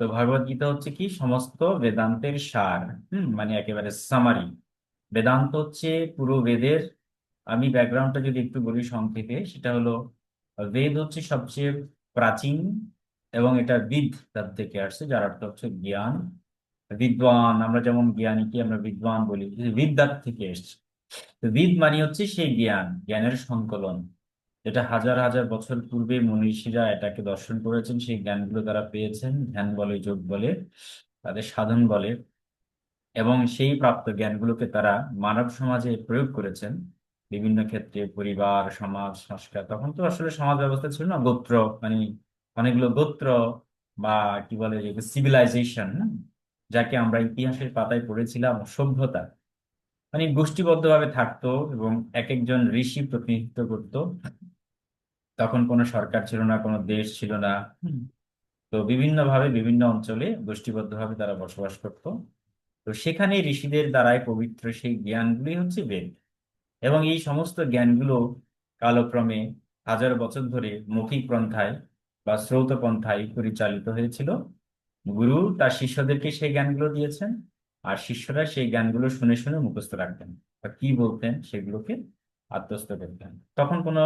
তো ভগবদ গীতা হচ্ছে কি সমস্ত বেদান্তের সার। মানে একেবারে সামারি। বেদান্ত হচ্ছে পুরো বেদের। আমি ব্যাকগ্রাউন্ডটা যদি একটু বলি সংক্ষেপে, সেটা হলো বেদ হচ্ছে সবচেয়ে প্রাচীন, এবং এটা বিদ তার থেকে আসছে, যার অর্থ হচ্ছে জ্ঞান। বিদ্বান, আমরা যেমন জ্ঞানীকে আমরা বিদ্বান বলি, বিদ্যার থেকে এসছে। তো বিদ মানে হচ্ছে সেই জ্ঞান, জ্ঞানের সংকলন, যেটা হাজার হাজার বছর পূর্বে মনীষীরা এটাকে দর্শন করেছেন, সেই জ্ঞানগুলো তারা পেয়েছেন ধ্যান বলে, যোগ বলে, তাদের সাধন বলে, এবং সেই প্রাপ্ত জ্ঞানগুলোকে তারা মানব সমাজে প্রয়োগ করেছেন বিভিন্ন ক্ষেত্রে। পরিবার, সমাজ, সংস্কার, তখন তো আসলে সমাজ ব্যবস্থা ছিল না, গোত্র, মানে অনেকগুলো গোত্র, বা কি বলে, সিভিলাইজেশন, যাকে আমরা ইতিহাসের পাতায় পড়েছিলাম সভ্যতা, মানে গোষ্ঠীবদ্ধভাবে থাকতো, এবং এক একজন ঋষি প্রতিনিধিত্ব করতো। তখন কোনো সরকার ছিল না, কোনো দেশ ছিল না। হুম। তো বিভিন্নভাবে বিভিন্ন অঞ্চলে গোষ্ঠীবদ্ধভাবে তারা বসবাস করত। তো সেখানে ঋষিদের দ্বারাই পবিত্র সেই জ্ঞানগুলি হচ্ছে বেদ। এবং এই সমস্ত জ্ঞানগুলো কালক্রমে হাজার বছর ধরে মৌখিক পন্থায় বা শ্রৌত পন্থায় পরিচালিত হয়েছিল। গুরু তার শিষ্যদেরকে সেই জ্ঞানগুলো দিয়েছেন, আর শিষ্যরা সেই জ্ঞানগুলো শুনে শুনে মুখস্থ রাখতেন, বা কি বলতেন সেগুলোকে আত্মস্থ করতেন। তখন কোনো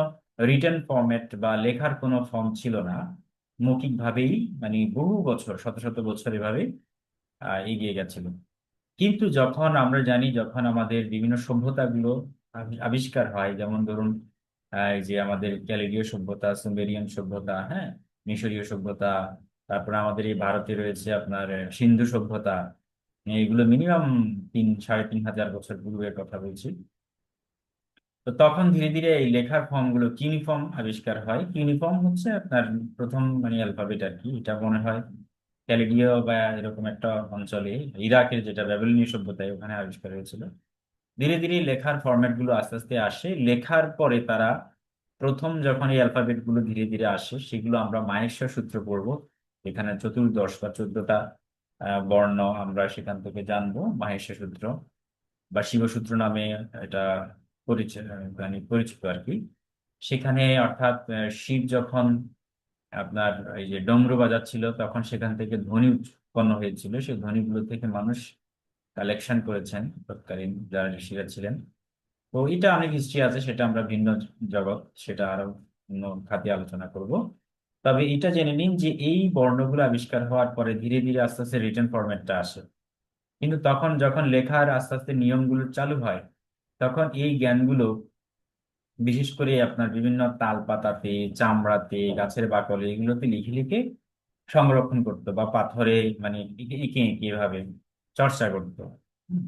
রিটেন ফরম্যাট বা লেখার কোনো ফর্ম ছিল না। মৌখিক ভাবেই, মানে বহু বছর, শত শত বছর এভাবে এগিয়ে গেছিল। কিন্তু যখন আমরা জানি, যখন আমাদের বিভিন্ন সভ্যতাগুলো আবিষ্কার হয়, যেমন ধরুন এই যে আমাদের ক্যালিডীয় সভ্যতা, সুমেরিয়ান সভ্যতা, হ্যাঁ, মিশরীয় সভ্যতা, তারপরে আমাদের এই ভারতে রয়েছে আপনার সিন্ধু সভ্যতা, এগুলো মিনিমাম 3-3.5 হাজার বছর পূর্বের কথা বলছি। তো তখন ধীরে ধীরে এই লেখার ফর্ম গুলো, কিউনিফর্ম আবিষ্কার হয়। কিউনিফর্ম হচ্ছে আপনার প্রথম মানে অ্যালফাবেট আর কি। এটা মনে হয় ক্যালিডীয় বা এরকম একটা অঞ্চলে, ইরাকের যেটা ব্যাবিলনীয় সভ্যতায়, ওখানে আবিষ্কার হয়েছিল। ধীরে ধীরে লেখার ফরম্যাট গুলো আস্তে আস্তে আসে। লেখার পরে তারা প্রথম যখন এই অ্যালফাবেট গুলো ধীরে ধীরে আসে, সেগুলো আমরা মাহেশ্বর সূত্র পড়বো। এখানে চতুর্দশ বা 14টা বর্ণ আমরা সেখান থেকে জানবো, মাহেশ্বর সূত্র বা শিবসূত্র নামে এটা পরিচয়, মানে পরিচিত আর কি। সেখানে অর্থাৎ শিব যখন আপনার এই যে ডমরু বাজাচ্ছিল, তখন সেখান থেকে ধ্বনি উৎপন্ন হয়েছিল। সেই ধ্বনিগুলো থেকে মানুষ কালেকশন করেছেন তৎকালীন যারা ঋষিরা ছিলেন। তো এটা অনেক হিস্ট্রি আছে, সেটা আমরা ভিন্ন জগৎ, সেটা আরো অন্য খাতে আলোচনা করব। তবে এটা জেনে নিন যে এই বর্ণগুলো আবিষ্কার হওয়ার পরে ধীরে ধীরে আস্তে আস্তে রিটেন ফরম্যাটটা আসে। কিন্তু তখন যখন লেখার আস্তে আস্তে নিয়মগুলো চালু হয়, তখন এই জ্ঞানগুলো বিশেষ করে আপনার বিভিন্ন তাল পাতাতে, চামড়াতে, গাছের বাকলে, এগুলোতে লিখে লিখে সংরক্ষণ করতো, বা পাথরে মানে এঁকে এঁকে এঁকে এভাবে চর্চা করতো। হুম।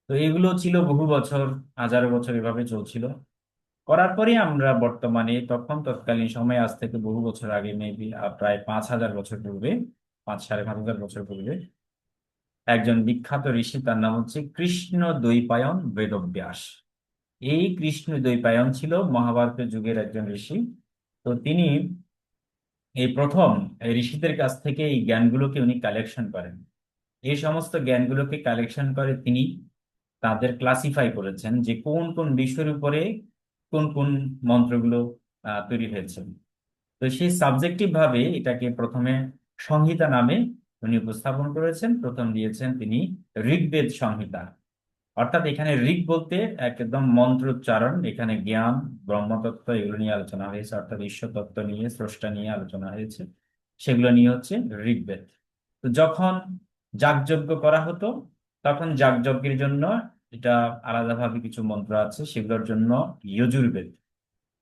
তো এগুলো ছিল বহু বছর, হাজারো বছর এভাবে চলছিল। করার পরে আমরা বর্তমানে, তখন তৎকালীন সময়, আজ থেকে বহু বছর আগে, মেবি প্রায় 5,000 বছর পূর্বে, 5-5.5 হাজার বছর পূর্বে, একজন বিখ্যাত ঋষি, তার নাম হচ্ছে কৃষ্ণ দ্বৈপায়ন বেদব্যাস। এই কৃষ্ণ দ্বৈপায়ন ছিল মহাভারতের যুগের একজন ঋষি। তো তিনি এই প্রথম এই ঋষিদের কাছ থেকে এই জ্ঞানগুলোকে উনি কালেকশন করেন। এই সমস্ত জ্ঞানগুলোকে কালেকশন করে তিনি তাদের ক্লাসিফাই করেছেন যে কোন কোন বিষয়ের উপরে কোন কোন মন্ত্রগুলো তৈরি হয়েছে। তো সেই সাবজেক্টিভ ভাবে এটাকে প্রথমে সংহিতা নামে উনি উপস্থাপন করেছেন। প্রথম দিয়েছেন তিনি ঋগ্বেদ সংহিতা। অর্থাৎ এখানে ঋগ বলতে একদম মন্ত্রোচ্চারণ, এখানে জ্ঞান, ব্রহ্মতত্ত্ব এগুলো নিয়ে আলোচনা হয়েছে, অর্থাৎ ঈশ্বর তত্ত্ব নিয়ে, স্রষ্টা নিয়ে আলোচনা হয়েছে। সেগুলো নিয়ে হচ্ছে ঋগ্বেদ। তো যখন যাগযজ্ঞ করা হতো, তখন যাগযজ্ঞের জন্য এটা আলাদাভাবে কিছু মন্ত্র আছে, সেগুলোর জন্য যজুর্বেদ।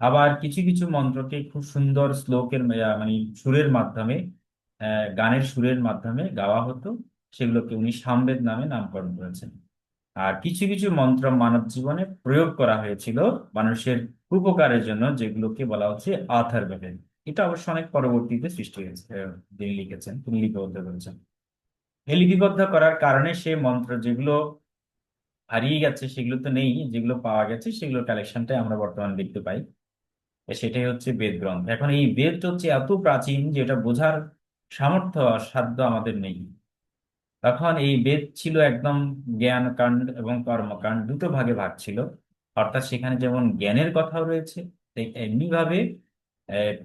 আবার কিছু কিছু মন্ত্রকে খুব সুন্দর শ্লোকের মানে সুরের মাধ্যমে, গানের সুরের মাধ্যমে গাওয়া হতো, সেগুলোকে উনি সামবেদ নামে নামকরণ করেছেন। আর কিছু কিছু মন্ত্র মানব জীবনে প্রয়োগ করা হয়েছিল মানুষের উপকারের জন্য, যেগুলোকে বলা হচ্ছে অথর্ববেদ। এটা অবশ্য অনেক পরবর্তীতে সৃষ্টি হয়েছে, তিনি লিখেছেন, তিনি লিপিবদ্ধ করেছেন। এই লিপিবদ্ধ করার কারণে সেই মন্ত্র যেগুলো হারিয়ে গেছে সেগুলো তো নেই, যেগুলো পাওয়া গেছে সেগুলো কালেকশনটাই আমরা বর্তমানে দেখতে পাই। সেটাই হচ্ছে বেদ গ্রন্থ। এখন এই বেদ হচ্ছে এত প্রাচীন যে এটা বোঝার সামর্থ্য আর সাধ্য আমাদের নেই। তখন এই বেদ ছিল একদম জ্ঞান কাণ্ড এবং কর্মকাণ্ড দুটো ভাগে ভাগ ছিল। অর্থাৎ সেখানে যেমন জ্ঞানের কথাও রয়েছে, ঠিক এমনি ভাবে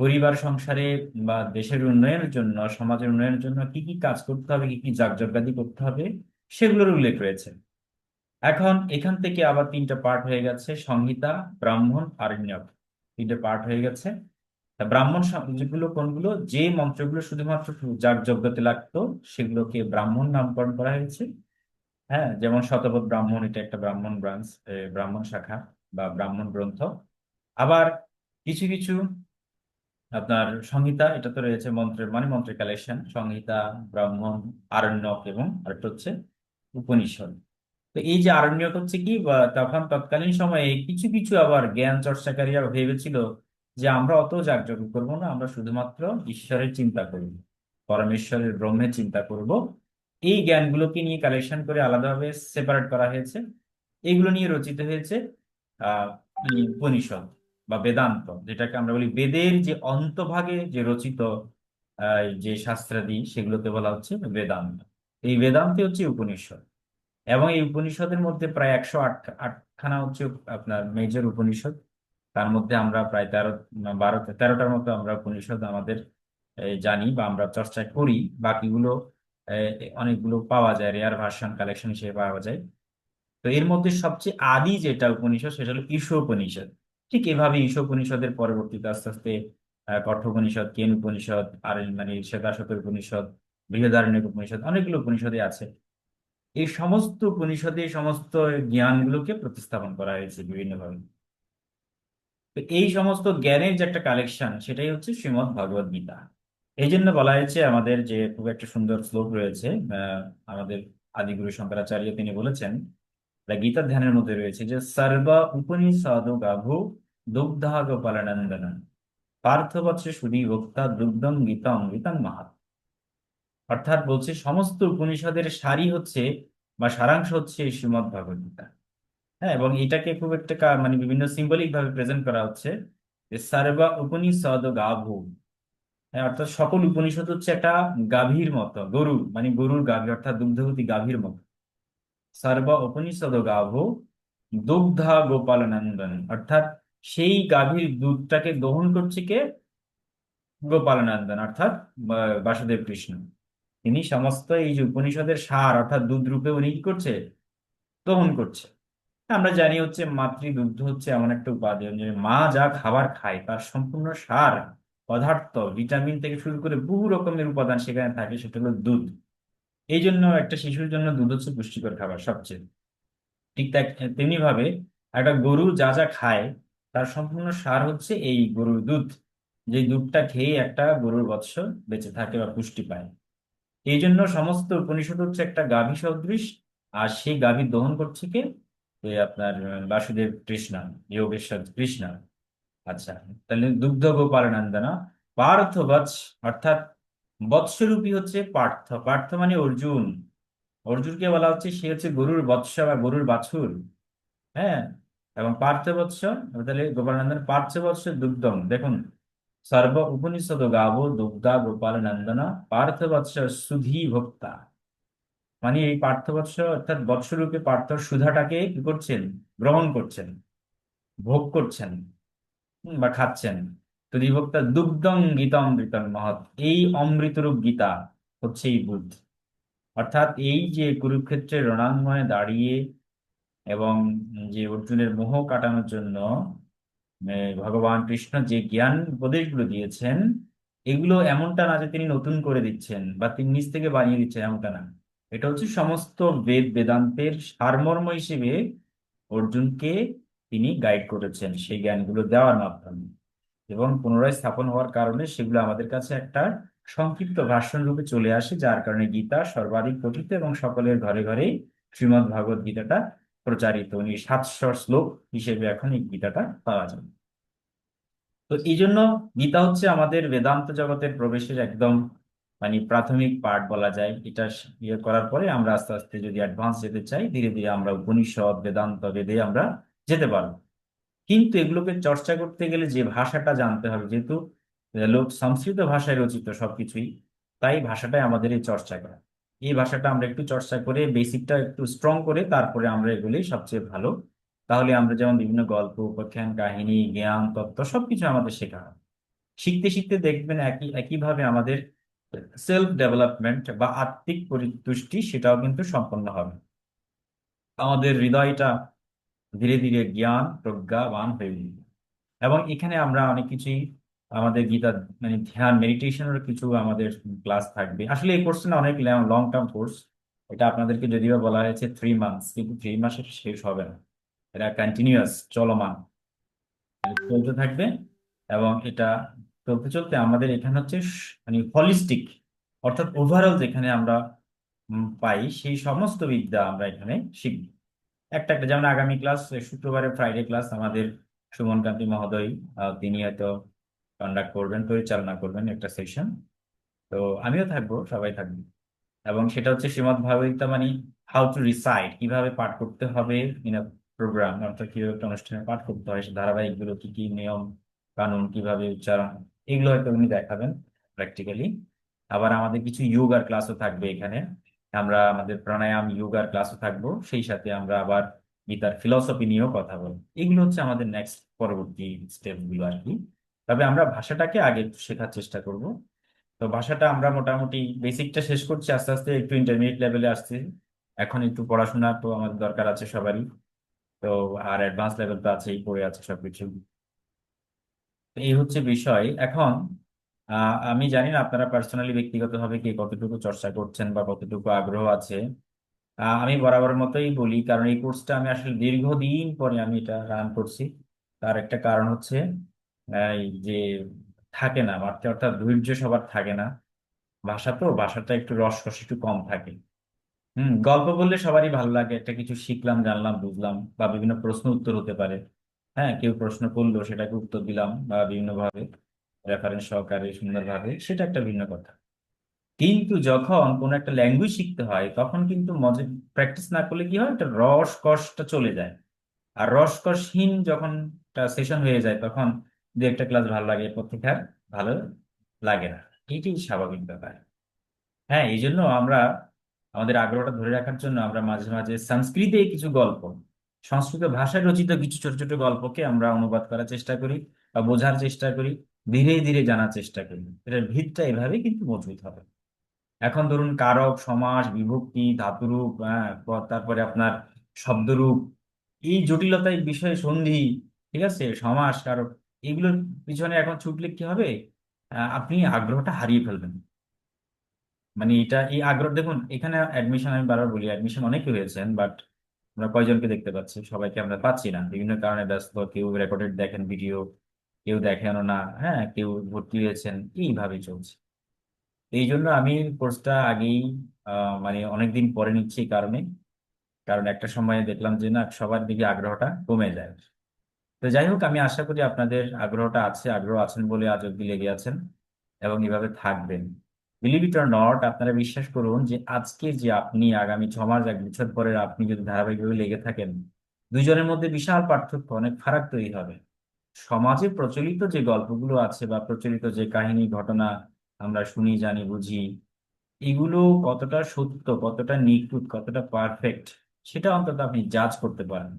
পরিবার সংসারে বা দেশের উন্নয়নের জন্য, সমাজের উন্নয়নের জন্য কি কি কাজ করতে হবে, কি কি যাগযজ্ঞাদি করতে হবে, সেগুলোর উল্লেখ রয়েছে। এখন এখান থেকে আবার তিনটা পার্ট হয়ে গেছে: সংহিতা, ব্রাহ্মণ, আরণ্যক। তিনটে পার্ট হয়ে গেছে। তা ব্রাহ্মণ যেগুলো কোনগুলো, যে মন্ত্রগুলো শুধুমাত্র যাগযজ্ঞতে লাগতো সেগুলোকে ব্রাহ্মণ নামকরণ করা হয়েছে। হ্যাঁ, যেমন শতপথ ব্রাহ্মণ, এটা একটা ব্রাহ্মণ ব্রাঞ্চ, ব্রাহ্মণ শাখা বা ব্রাহ্মণ গ্রন্থ। আবার কিছু কিছু আপনার সংহিতা, এটা তো রয়েছে মন্ত্রের, মানে মন্ত্রের কালেকশন: সংহিতা, ব্রাহ্মণ, আরণ্যক এবং আরেকটা হচ্ছে উপনিষদ। তো এই যে আরণ্যক হচ্ছে কি, বা তখন তৎকালীন সময়ে কিছু কিছু আবার জ্ঞান চর্চাকারীরা ভেবেছিল যে আমরা অত যাগযজ্ঞ করবো না, আমরা শুধুমাত্র ঈশ্বরের চিন্তা করব, পরমেশ্বরের ব্রহ্মের চিন্তা করব। এই জ্ঞানগুলোকে নিয়ে কালেকশন করে আলাদাভাবে সেপারেট করা হয়েছে। এগুলো নিয়ে রচিত হয়েছে আহ উপনিষদ বা বেদান্ত, যেটাকে আমরা বলি বেদের যে অন্তভাগে যে রচিত যে শাস্ত্রাদি, সেগুলোকে বলা হচ্ছে বেদান্ত। এই বেদান্তে হচ্ছে উপনিষদ। এবং এই উপনিষদের মধ্যে প্রায় 108খানা হচ্ছে আপনার মেজর উপনিষদ। তার মধ্যে আমরা প্রায় 13টার মতো আমরা উপনিষদ আমাদের জানি বা আমরা চর্চা করি। বাকিগুলো অনেকগুলো পাওয়া যায়, রেয়ার ভার্সন কালেকশন হিসেবে পাওয়া যায়। তো এর মধ্যে সবচেয়ে আদি যেটা উপনিষদ, সেটা হলো ঈশোপনিষদ। ঠিক এভাবে ঈশোপনিষদের পরবর্তীতে আস্তে আস্তে কঠোপনিষদ, কেন উপনিষদ, আর মানে শ্বেতাশ্বতর উপনিষদ, বৃহদারণ্যক উপনিষদ, অনেকগুলো উপনিষদে আছে। এই সমস্ত উপনিষদে এই সমস্ত জ্ঞানগুলোকে প্রতিস্থাপন করা হয়েছে বিভিন্নভাবে। তো এই সমস্ত জ্ঞানের যে একটা কালেকশন, সেটাই হচ্ছে শ্রীমদ্ ভগবদ গীতা। এই জন্য বলা হয়েছে, আমাদের যে খুব একটা সুন্দর শ্লোক রয়েছে, আমাদের আদিগুরু শঙ্করাচার্য তিনি বলেছেন, তা গীতা ধ্যানের মধ্যে রয়েছে যে সর্ব উপনিষদ গাভু দুগ্ধা গোপালানন্দন পার্থবৎস সুধী ভোক্তা দুগ্ধং গীতা অমৃতং মাহাত। অর্থাৎ বলছে সমস্ত উপনিষদের সারই হচ্ছে বা সারাংশ হচ্ছে এই শ্রীমদ্ ভগবদ গীতা। হ্যাঁ, এবং এটাকে খুব একটা মানে বিভিন্ন সিম্বলিক ভাবে প্রেজেন্ট করা হচ্ছে যে সর্বা উপনিষদ গাভু। হ্যাঁ, অর্থাৎ সকল উপনিষদ হচ্ছে একটা গাভীর মতো, গরু মানে গরুর গাভী, অর্থাৎ দুগ্ধবতী গাভীর মতো। সর্বা উপনিষদ গাভু দুগ্ধা গোপাল নন্দন, অর্থাৎ সেই গাভীর দুধটাকে দহন করছে কে? গোপাল নন্দন, অর্থাৎ বাসুদেব কৃষ্ণ। তিনি সমস্ত এই যে উপনিষদের সার অর্থাৎ দুধ রূপে উনি কি করছে? দহন করছে। আমরা জানি হচ্ছে মাতৃদুগ্ধ হচ্ছে এমন একটা উপাদান যে মা যা খাবার খায় তার সম্পূর্ণ সার পদার্থ, ভিটামিন থেকে শুরু করে বহু রকমের উপাদান সেখানে থাকে, সেটা হলো দুধ। এই জন্য একটা শিশুর জন্য দুধ হচ্ছে পুষ্টিকর খাবার সবচেয়ে। ঠিক তেমনি ভাবে একটা গরু যা যা খায় তার সম্পূর্ণ সার হচ্ছে এই গরুর দুধ। যে দুধটা খেয়ে একটা গরুর বৎস বেঁচে থাকে বা পুষ্টি পায়। এই জন্য সমস্ত উপনিষদ হচ্ছে একটা গাভী সদৃশ। আর সেই গাভী দহন করছে কে? ওই আপনার বাসুদেব কৃষ্ণ, যোগেশ্বর কৃষ্ণ। আচ্ছা, তাহলে দুগ্ধ গোপাল নন্দনা পার্থ বৎস, অর্থাৎ বৎসরূপী হচ্ছে পার্থ। পার্থ মানে অর্জুন। অর্জুনকে বলা হচ্ছে সে হচ্ছে গরুর বৎস বা গরুর বাছুর। হ্যাঁ, এবং পার্থবৎস, তাহলে গোপালনন্দন পার্থবৎস দুগ্ধম, দেখুন, সর্ব উপনিষদ গাবো দুগ্ধা গোপাল নন্দনা পার্থবৎস সুধী ভোক্তা। মানে এই পার্থবৎস অর্থাৎ বৎসরূপে পার্থ সুধাটাকে কি করছেন? গ্রহণ করছেন, ভোগ করছেন, বা খাচ্ছেন। সুধী ভোক্তা দুগ্ধং গীতা অমৃতং মহৎ। এই অমৃতরূপ গীতা হচ্ছে এই বুধ। অর্থাৎ এই যে কুরুক্ষেত্রের রণাঙ্গনে দাঁড়িয়ে এবং যে অর্জুনের মোহ কাটানোর জন্য ভগবান কৃষ্ণ যে জ্ঞান উপদেশগুলো দিয়েছেন, এগুলো এমনটা না যে তিনি নতুন করে দিচ্ছেন বা তিনি নিজ থেকে বানিয়ে দিচ্ছেন, এমনটা না। এটা হচ্ছে সমস্ত বেদ বেদান্তের সারমর্ম হিসেবে অর্জুনকে তিনি গাইড করেছেন সেই জ্ঞানগুলো দেওয়ার মাধ্যমে। এবং পুনরায় স্থাপন হওয়ার কারণে সেগুলো আমাদের কাছে একটা সংক্ষিপ্ত ভাষণ রূপে চলে আসে, যার কারণে গীতা সর্বাধিক পঠিত এবং সকলের ঘরে ঘরেই শ্রীমদ্ ভাগবত গীতাটা প্রচারিত। উনি 700 শ্লোক হিসেবে এখন এই গীতাটা পাওয়া যায়। তো এই জন্য গীতা হচ্ছে আমাদের বেদান্ত জগতের প্রবেশের একদম মানে প্রাথমিক পার্ট বলা যায়। এটা ইয়ে করার পরে আমরা আস্তে আস্তে যদি অ্যাডভান্স যেতে চাই, ধীরে ধীরে আমরা উপনিষদ বেদান্ত বেদে আমরা যেতে পারবো। কিন্তু এগুলোকে চর্চা করতে গেলে যে ভাষাটা জানতে হবে, যেহেতু লোক সংস্কৃত ভাষায় রচিত সবকিছুই, তাই ভাষাটাই আমাদের এই চর্চা করা। এই ভাষাটা আমরা একটু চর্চা করে বেসিকটা একটু স্ট্রং করে তারপরে আমরা এগুলি সবচেয়ে ভালো। তাহলে আমরা যেমন বিভিন্ন গল্প উপাখ্যান কাহিনী জ্ঞান তত্ত্ব সবকিছু আমাদের শেখা হয়। শিখতে শিখতে দেখবেন একইভাবে আমাদের সেলফ ডেভেলপমেন্ট বা আত্মিক পরিতুষ্টি সেটাও কিন্তু সম্পন্ন হবে। আমাদের হৃদয়টা ধীরে ধীরে জ্ঞান প্রজ্ঞাবান হয়ে উঠবে। এবং এখানে আমরা অনেক কিছুই আমাদের গীতা মানে ধ্যান মেডিটেশনের কিছু আমাদের ক্লাস থাকবে। আসলে এই কোর্সটা না অনেক লং টার্ম কোর্স। এটা আপনাদেরকে যদিও বলা হয়েছে 3 মান্থস, কিন্তু 3 মাসে শেষ হবে না। এটা কন্টিনিউয়াস চলমান চলতে থাকবে। এবং এটা চলতে চলতে আমাদের এখানে হচ্ছে মানে হলিস্টিক, অর্থাৎ ওভারঅল যেখানে আমরা পাই সেই সমস্ত বিদ্যা আমরা এখানে শিখব। একটা একটা, যেমন আগামী ক্লাস শুক্রবারে ফ্রাইডে ক্লাস আমাদের সুমন কান্তি মহোদয় তিনি হয়তো কন্ডাক্ট করবেন, পরিচালনা করবেন একটা সেশন। তো আমিও থাকবো, সবাই থাকবো। এবং সেটা হচ্ছে শ্রীমদ্ ভাগবত মানে হাউ টু রিসাইট, কিভাবে পাঠ করতে হবে ইন আ প্রোগ্রাম, অর্থাৎ কিভাবে একটা অনুষ্ঠানে পাঠ করতে হয়, সে ধারাবাহিক গুলো কি কি নিয়ম কানুন, কিভাবে উচ্চারণ, এগুলো হয়তো উনি দেখাবেন প্র্যাকটিক্যালি। আবার আমাদের কিছু যোগার ক্লাসও থাকবে এখানে। আমরা আমাদের প্রাণায়াম যোগার ক্লাসও থাকবো, সেই সাথে আমরা আবার গীতার ফিলসফি নিয়েও কথা বলবো। এগুলো হচ্ছে আমাদের নেক্সট পরবর্তী স্টেপ গুলো আর কি। তবে আমরা ভাষাটাকে আগে একটু শেখার চেষ্টা করব। তো ভাষাটা আমরা মোটামুটি বেসিকটা শেষ করছি, আস্তে আস্তে একটু ইন্টারমিডিয়েট লেভেলে আসছি। এখন একটু পড়াশোনা তো আমাদের দরকার আছে সবারই। তো আর অ্যাডভান্স লেভেল তো আছেই, পড়ে আছে সবকিছু। তো এই হচ্ছে বিষয় এখন। আমি জানি না আপনারা পার্সোনালি ব্যক্তিগতভাবে কে কতটুকু চর্চা করছেন বা কতটুকু আগ্রহ আছে। আমি বরাবর মতোই বলি, কারণ এই কোর্সটা আমি আসলে দীর্ঘদিন পরে আমি এটা রান করছি। তার একটা কারণ হচ্ছে এই যে থাকে না মাত্র, অর্থাৎ ধৈর্য সবার থাকে না। ভাষাটা একটু রসকস একটু কম থাকে। গল্প বললে সবারই ভালো লাগে, একটা কিছু শিখলাম, জানলাম, বুঝলাম, বা বিভিন্ন প্রশ্ন উত্তর হতে পারে। হ্যাঁ, কেউ প্রশ্ন করলো সেটাকে উত্তর দিলাম বা বিভিন্ন ভাবে রেফারেন্স সহকারে সুন্দরভাবে, সেটা একটা ভিন্ন কথা। কিন্তু যখন কোনো একটা ল্যাঙ্গুয়েজ শিখতে হয় তখন কিন্তু মজা প্র্যাকটিস না করলে কি হয়, একটা রসকসটা চলে যায়। আর রসকসহীন যখন একটা সেশন হয়ে যায় তখন দু একটা ক্লাস ভালো লাগে, এরপর থেকে আর ভালো লাগে না। এটাই স্বাভাবিক ব্যাপার। হ্যাঁ, এই জন্য আমরা আমাদের আগ্রহটা ধরে রাখার জন্য আমরা মাঝে মাঝে সংস্কৃতে কিছু গল্প, সংস্কৃত ভাষায় রচিত কিছু ছোট ছোট গল্পকে আমরা অনুবাদ করার চেষ্টা করি বা বোঝার চেষ্টা করি, ধীরে ধীরে জানার চেষ্টা করি। এটার ভিতটা এভাবেই কিন্তু মজবুত হবে। এখন ধরুন কারক, সমাস, বিভক্তি, ধাতুরূপ, হ্যাঁ, তারপরে আপনার শব্দরূপ, এই জটিলতার বিষয়ে সন্ধি, ঠিক আছে, সমাস, কারক, এগুলোর পিছনে এখন ছুটলে কি হবে, আপনি আগ্রহটা হারিয়ে ফেলবেন। মানে এটা এই আগ্রহ দেখুন, এখানে অ্যাডমিশন আমি বারবার বলি, অ্যাডমিশন অনেকে হয়েছেন, বাট আমরা কয়জনকে দেখতে পাচ্ছি, সবাইকে আমরা পাচ্ছি না, বিভিন্ন কারণে ব্যস্ত, কেউ রেকর্ডেড দেখেন ভিডিও, কেউ দেখেনও না, হ্যাঁ, কেউ ভর্তি হয়েছেন, এইভাবেই চলছে। এই জন্য আমি কোর্সটা আগেই মানে অনেকদিন পরে নিচ্ছি এই কারণে। কারণ একটা সময়ে দেখলাম যে না, সবার দিকে আগ্রহটা কমে যায়। তো যাই হোক, আমি আশা করি আপনাদের আগ্রহটা আছে, আগ্রহ আছেন বলে আজ অব্দি লেগে আছেন এবং এভাবে থাকবেন। বিলিভ ইট অর নট, আপনারা বিশ্বাস করুন যে আজকে যে আপনি, আগামী 6 মাস 1 বছর পরে আপনি যদি ধারাবাহিকভাবে লেগে থাকেন, দুইজনের মধ্যে বিশাল পার্থক্য, অনেক ফারাক তৈরি হবে। সমাজে প্রচলিত যে গল্পগুলো আছে বা প্রচলিত যে কাহিনী ঘটনা আমরা শুনি, জানি, বুঝি, এগুলো কতটা সত্য, কতটা নিখুঁত, কতটা পারফেক্ট, সেটা অন্তত আপনি জাজ করতে পারেন।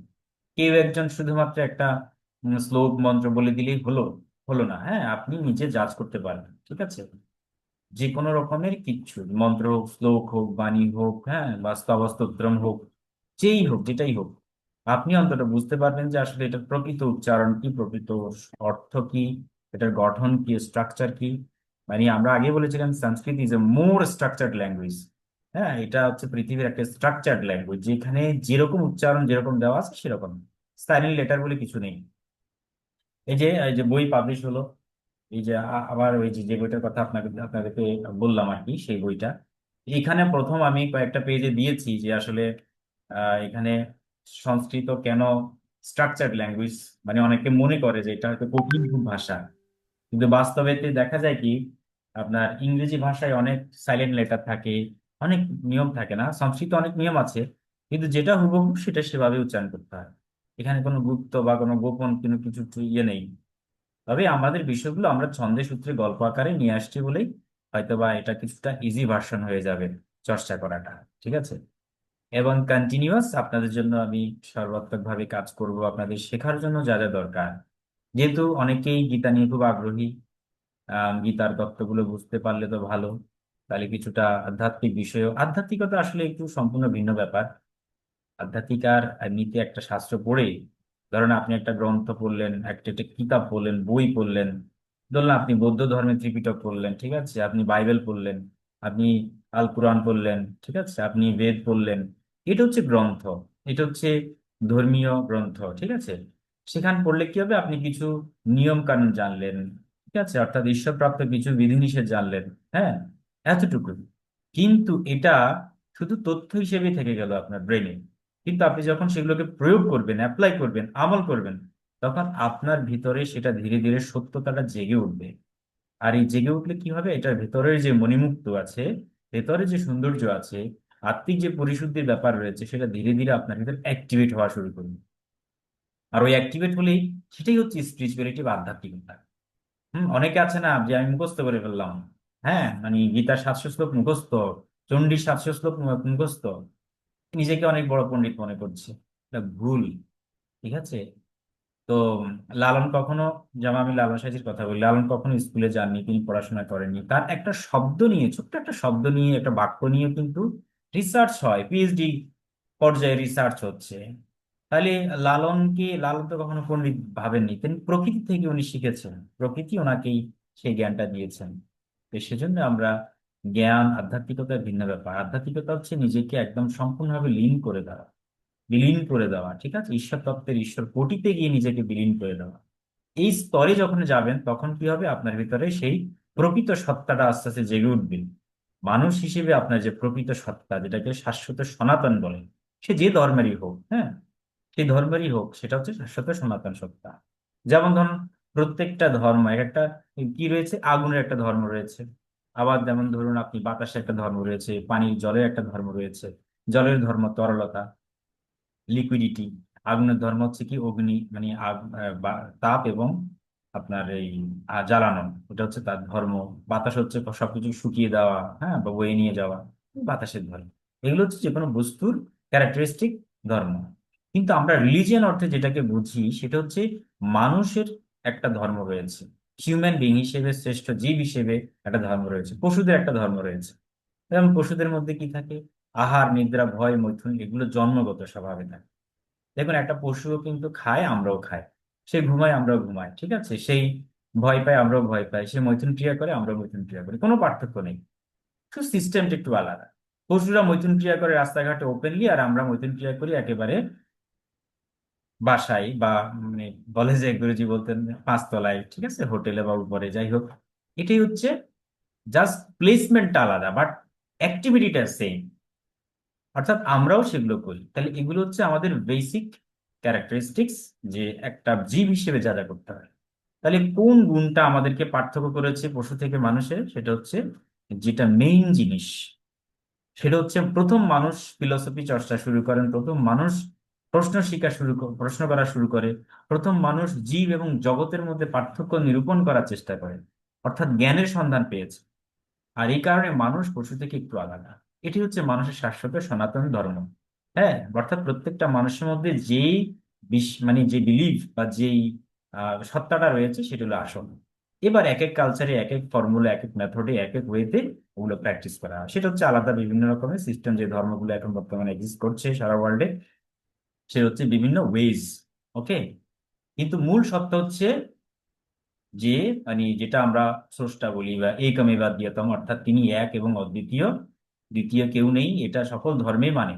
কেউ একজন শুধুমাত্র একটা শ্লোক মন্ত্র বলে দিলেই হলো, হলো না। হ্যাঁ, আপনি নিজে জাজ করতে পারেন, ঠিক আছে। যে কোনো রকমের কিচ্ছু, মন্ত্র হোক, শ্লোক হোক, বাণী হোক, হ্যাঁ, বা স্তবস্তোত্রম হোক, যেই হোক, যেটাই হোক, আপনি অন্তত বুঝতে পারবেন যে আসলে এটার প্রকৃত উচ্চারণ কি, প্রকৃত অর্থ কি, এটার গঠন কি, স্ট্রাকচার কি। মানে আমরা আগে বলেছিলাম Sanskrit is a more structured language. হ্যাঁ, এটা হচ্ছে পৃথিবীর একটা স্ট্রাকচার্ড ল্যাঙ্গুয়েজ, যেখানে যেরকম উচ্চারণ যেরকম দেওয়া আছে সেরকম, সাইলেন্ট লেটার বলে কিছু নেই। এই যে বই পাবলিশ হলো, এই যে আবার ওই যে যে বইটার কথা আপনাদেরকে বললাম আর কি, সেই বইটা এখানে প্রথম আমি কয়েকটা পেজে দিয়েছি যে আসলে এখানে সংস্কৃত কেন স্ট্রাকচার্ড ল্যাঙ্গুয়েজ। মানে অনেকে মনে করে যে এটা হয়তো কঠিন খুব ভাষা, কিন্তু বাস্তবেতে দেখা যায় কি, আপনার ইংরেজি ভাষায় অনেক সাইলেন্ট লেটার থাকে, অনেক নিয়ম থাকে না, সংস্কৃত অনেক নিয়ম আছে, কিন্তু যেটা হুবহু সেটা সেভাবে উচ্চারণ করতে হয়। এখানে কোনো গুপ্ত বা কোনো গোপন কোনো কিছু ইয়ে নেই। তবে আমাদের বিষয়গুলো আমরা ছন্দে সূত্রে গল্প আকারে নিয়ে আসছি বলেই হয়তোবা এটা কিছুটা ইজি ভার্সন হয়ে যাবে চর্চা করাটা, ঠিক আছে। এবং কন্টিনিউয়াস আপনাদের জন্য আমি সর্বাত্মক ভাবে কাজ করব আপনাদের শেখার জন্য যা যা দরকার। যেহেতু অনেকেই গীতা নিয়ে খুব আগ্রহী, গীতার তত্ত্বগুলো বুঝতে পারলে তো ভালো। তাহলে কিছুটা আধ্যাত্মিক বিষয়, আধ্যাত্মিকতা আসলে একটু সম্পূর্ণ ভিন্ন ব্যাপার। আধ্যাত্মিক আর এমনিতে একটা শাস্ত্র পড়ে, ধরেন আপনি একটা গ্রন্থ পড়লেন, একটা একটা কিতাব পড়লেন, বই পড়লেন, ধরুন আপনি বৌদ্ধ ধর্মের ত্রিপিটক পড়লেন, ঠিক আছে, আপনি বাইবেল পড়লেন, আপনি আল কোরআন পড়লেন, ঠিক আছে, আপনি বেদ পড়লেন। এটা হচ্ছে গ্রন্থ, এটা হচ্ছে ধর্মীয় গ্রন্থ, ঠিক আছে। সেখানে পড়লে কি হবে, আপনি কিছু নিয়ম কানুন জানলেন, ঠিক আছে, অর্থাৎ ঈশ্বরপ্রাপ্ত কিছু বিধিনিষেধ জানলেন। হ্যাঁ, এতটুকু। কিন্তু এটা শুধু তথ্য হিসেবে থেকে গেল আপনার ব্রেনে। কিন্তু আপনি যখন সেগুলোকে প্রয়োগ করবেন, অ্যাপ্লাই করবেন, আমল করবেন, তখন আপনার ভিতরে সেটা ধীরে ধীরে সত্যতাটা জেগে উঠবে। আর এই জেগে উঠলে কি হবে, এটার ভেতরের যে মণিমুক্ত আছে, ভেতরে যে সৌন্দর্য আছে, আত্মিক যে পরিশুদ্ধির ব্যাপার রয়েছে, সেটা ধীরে ধীরে আপনার ভিতরে অ্যাক্টিভেট হওয়া শুরু করবে। আর ওই অ্যাক্টিভেট হলেই সেটাই হচ্ছে স্পিরিচুয়ালিটি বা আধ্যাত্মিকতা। অনেকে আছে না যে আমি মুখস্থ করে ফেললাম, হ্যাঁ, মানে গীতার 700 শ্লোক মুখস্থ, চণ্ডীর 700 শ্লোক মুখস্থ, নিজেকে অনেক বড় পণ্ডিত মনে করছে। এটা ভুল, ঠিক আছে। তো লালন কখনো, যেমন আমি লালন সাহেবের কথা বলি, লালন কখনো স্কুলে যাননি, তিনি পড়াশোনা করেননি। তার একটা শব্দ নিয়ে, ছোট্ট একটা শব্দ নিয়ে, একটা বাক্য নিয়ে কিন্তু রিসার্চ হয়, পিএইচডি পর্যায়ে রিসার্চ হচ্ছে। তাহলে লালন তো কখনো পণ্ডিত ভাবেননি, তিনি প্রকৃতি থেকে উনি শিখেছেন, প্রকৃতি ওনাকেই সেই জ্ঞানটা দিয়েছেন। তো সেজন্য আমরা, জ্ঞান আধ্যাত্মিকতার ভিন্ন ব্যাপার। আধ্যাত্মিকতা হচ্ছে নিজেকে একদম সম্পূর্ণভাবে বিলীন করে দেওয়া, ঠিক আছে, ঈশ্বর তত্ত্বের ঈশ্বর কোটিতে গিয়ে নিজেকে বিলীন করে দেওয়া। এই স্তরে যখন যাবেন, তখন কি হবে, আপনার ভিতরে সেই প্রকৃত সত্তাটা আস্তে আস্তে জেগে উঠবে। মানুষ হিসেবে আপনার যে প্রকৃত সত্তা, যেটাকে শাশ্বত সনাতন বলে, সে যে ধর্মেরই হোক, হ্যাঁ, সেই ধর্মেরই হোক, সেটা হচ্ছে শাশ্বত সনাতন সত্তা। যেমন ধরুন, প্রত্যেকটা ধর্ম এক একটা, কি রয়েছে, আগুনের একটা ধর্ম রয়েছে। আবার যেমন ধরুন আপনি, বাতাসের একটা ধর্ম রয়েছে, পানির জলের একটা ধর্ম রয়েছে। জলের ধর্ম তরলতা, লিকুইডিটি। আগুনের ধর্ম হচ্ছে কি, অগ্নি, মানে তাপ এবং আপনার এই জ্বালানো, ওটা হচ্ছে তার ধর্ম। বাতাস হচ্ছে সবকিছু শুকিয়ে দেওয়া, হ্যাঁ, বা বয়ে নিয়ে যাওয়া, বাতাসের ধর্ম। এগুলো হচ্ছে যে কোনো বস্তুর ক্যারেক্টারিস্টিক ধর্ম। কিন্তু আমরা রিলিজিয়ান অর্থে যেটাকে বুঝি, সেটা হচ্ছে মানুষের একটা ধর্ম রয়েছে, হিউম্যান বিং হিসেবে, শ্রেষ্ঠ জীব হিসেবে একটা ধর্ম রয়েছে, পশুদের একটা ধর্ম রয়েছে। যেমন পশুদের মধ্যে কি থাকে, আহার, নিদ্রা, ভয়, মৈথুন, এগুলো জন্মগত স্বভাবে থাকে। দেখুন, একটা পশুও কিন্তু খায়, আমরাও খাই। সে ঘুমায়, আমরাও ঘুমাই, ঠিক আছে। সেই ভয় পায়, আমরাও ভয় পাই। সে মৈথুন ক্রিয়া করে, আমরাও মৈথুন ক্রিয়া করি, কোনো পার্থক্য নেই। শুধু সিস্টেমটা একটু আলাদা। পশুরা মৈথুন ক্রিয়া করে রাস্তাঘাটে ওপেনলি, আর আমরা মৈথুন ক্রিয়া করি একেবারে বাসায়, বা মানে বলে যে গুরুজি বলতেন, 5 তলায়, ঠিক আছে, হোটেলে বা উপরে, যাই হোক। এটাই হচ্ছে, জাস্ট প্লেসমেন্টটা আলাদা, বাট অ্যাক্টিভিটিটা সেম। অর্থাৎ আমরাও সেগুলো করি। তাহলে এগুলো হচ্ছে আমাদের বেসিক ক্যারেক্টারিস্টিক্স, যে একটা জীব হিসেবে যা যা করতে হয়। তাহলে কোন গুণটা আমাদেরকে পার্থক্য করেছে পশু থেকে মানুষের, সেটা হচ্ছে, যেটা মেইন জিনিস, সেটা হচ্ছে, প্রথম মানুষ ফিলোসফি চর্চা শুরু করেন, প্রথম মানুষ প্রশ্ন করা শুরু করে, প্রথম মানুষ জীব এবং জগতের মধ্যে পার্থক্য নিরূপণ করার চেষ্টা করে, অর্থাৎ জ্ঞানের সন্ধান পেয়েছে। আর এই কারণে মানুষ পশু থেকে একটু আলাদা। এটি হচ্ছে মানুষের শাশ্বত সনাতন ধর্ম। হ্যাঁ, অর্থাৎ প্রত্যেকটা মানুষের মধ্যে যেই মানে যে বিলিভ বা যেই সত্তাটা রয়েছে, সেটা হলো আসল। এবার এক এক কালচারে, এক এক ফর্মুলা, এক এক মেথডে, এক এক ওয়েতে ওগুলো প্র্যাকটিস করা হয়। সেটা হচ্ছে আলাদা বিভিন্ন রকমের সিস্টেম, যে ধর্মগুলো এখন বর্তমানে এক্সিস্ট করছে সারা ওয়ার্ল্ডে, সে হচ্ছে বিভিন্ন ওয়েজ। ওকে। কিন্তু মূল সত্য হচ্ছে যে, মানে যেটা আমরা স্রষ্টা বলি, বা একমেবা দ্বিতীয়তম, অর্থাৎ তিনি এক এবং অদ্বিতীয়, দ্বিতীয় কেউ নেই, এটা সকল ধর্মে মানে।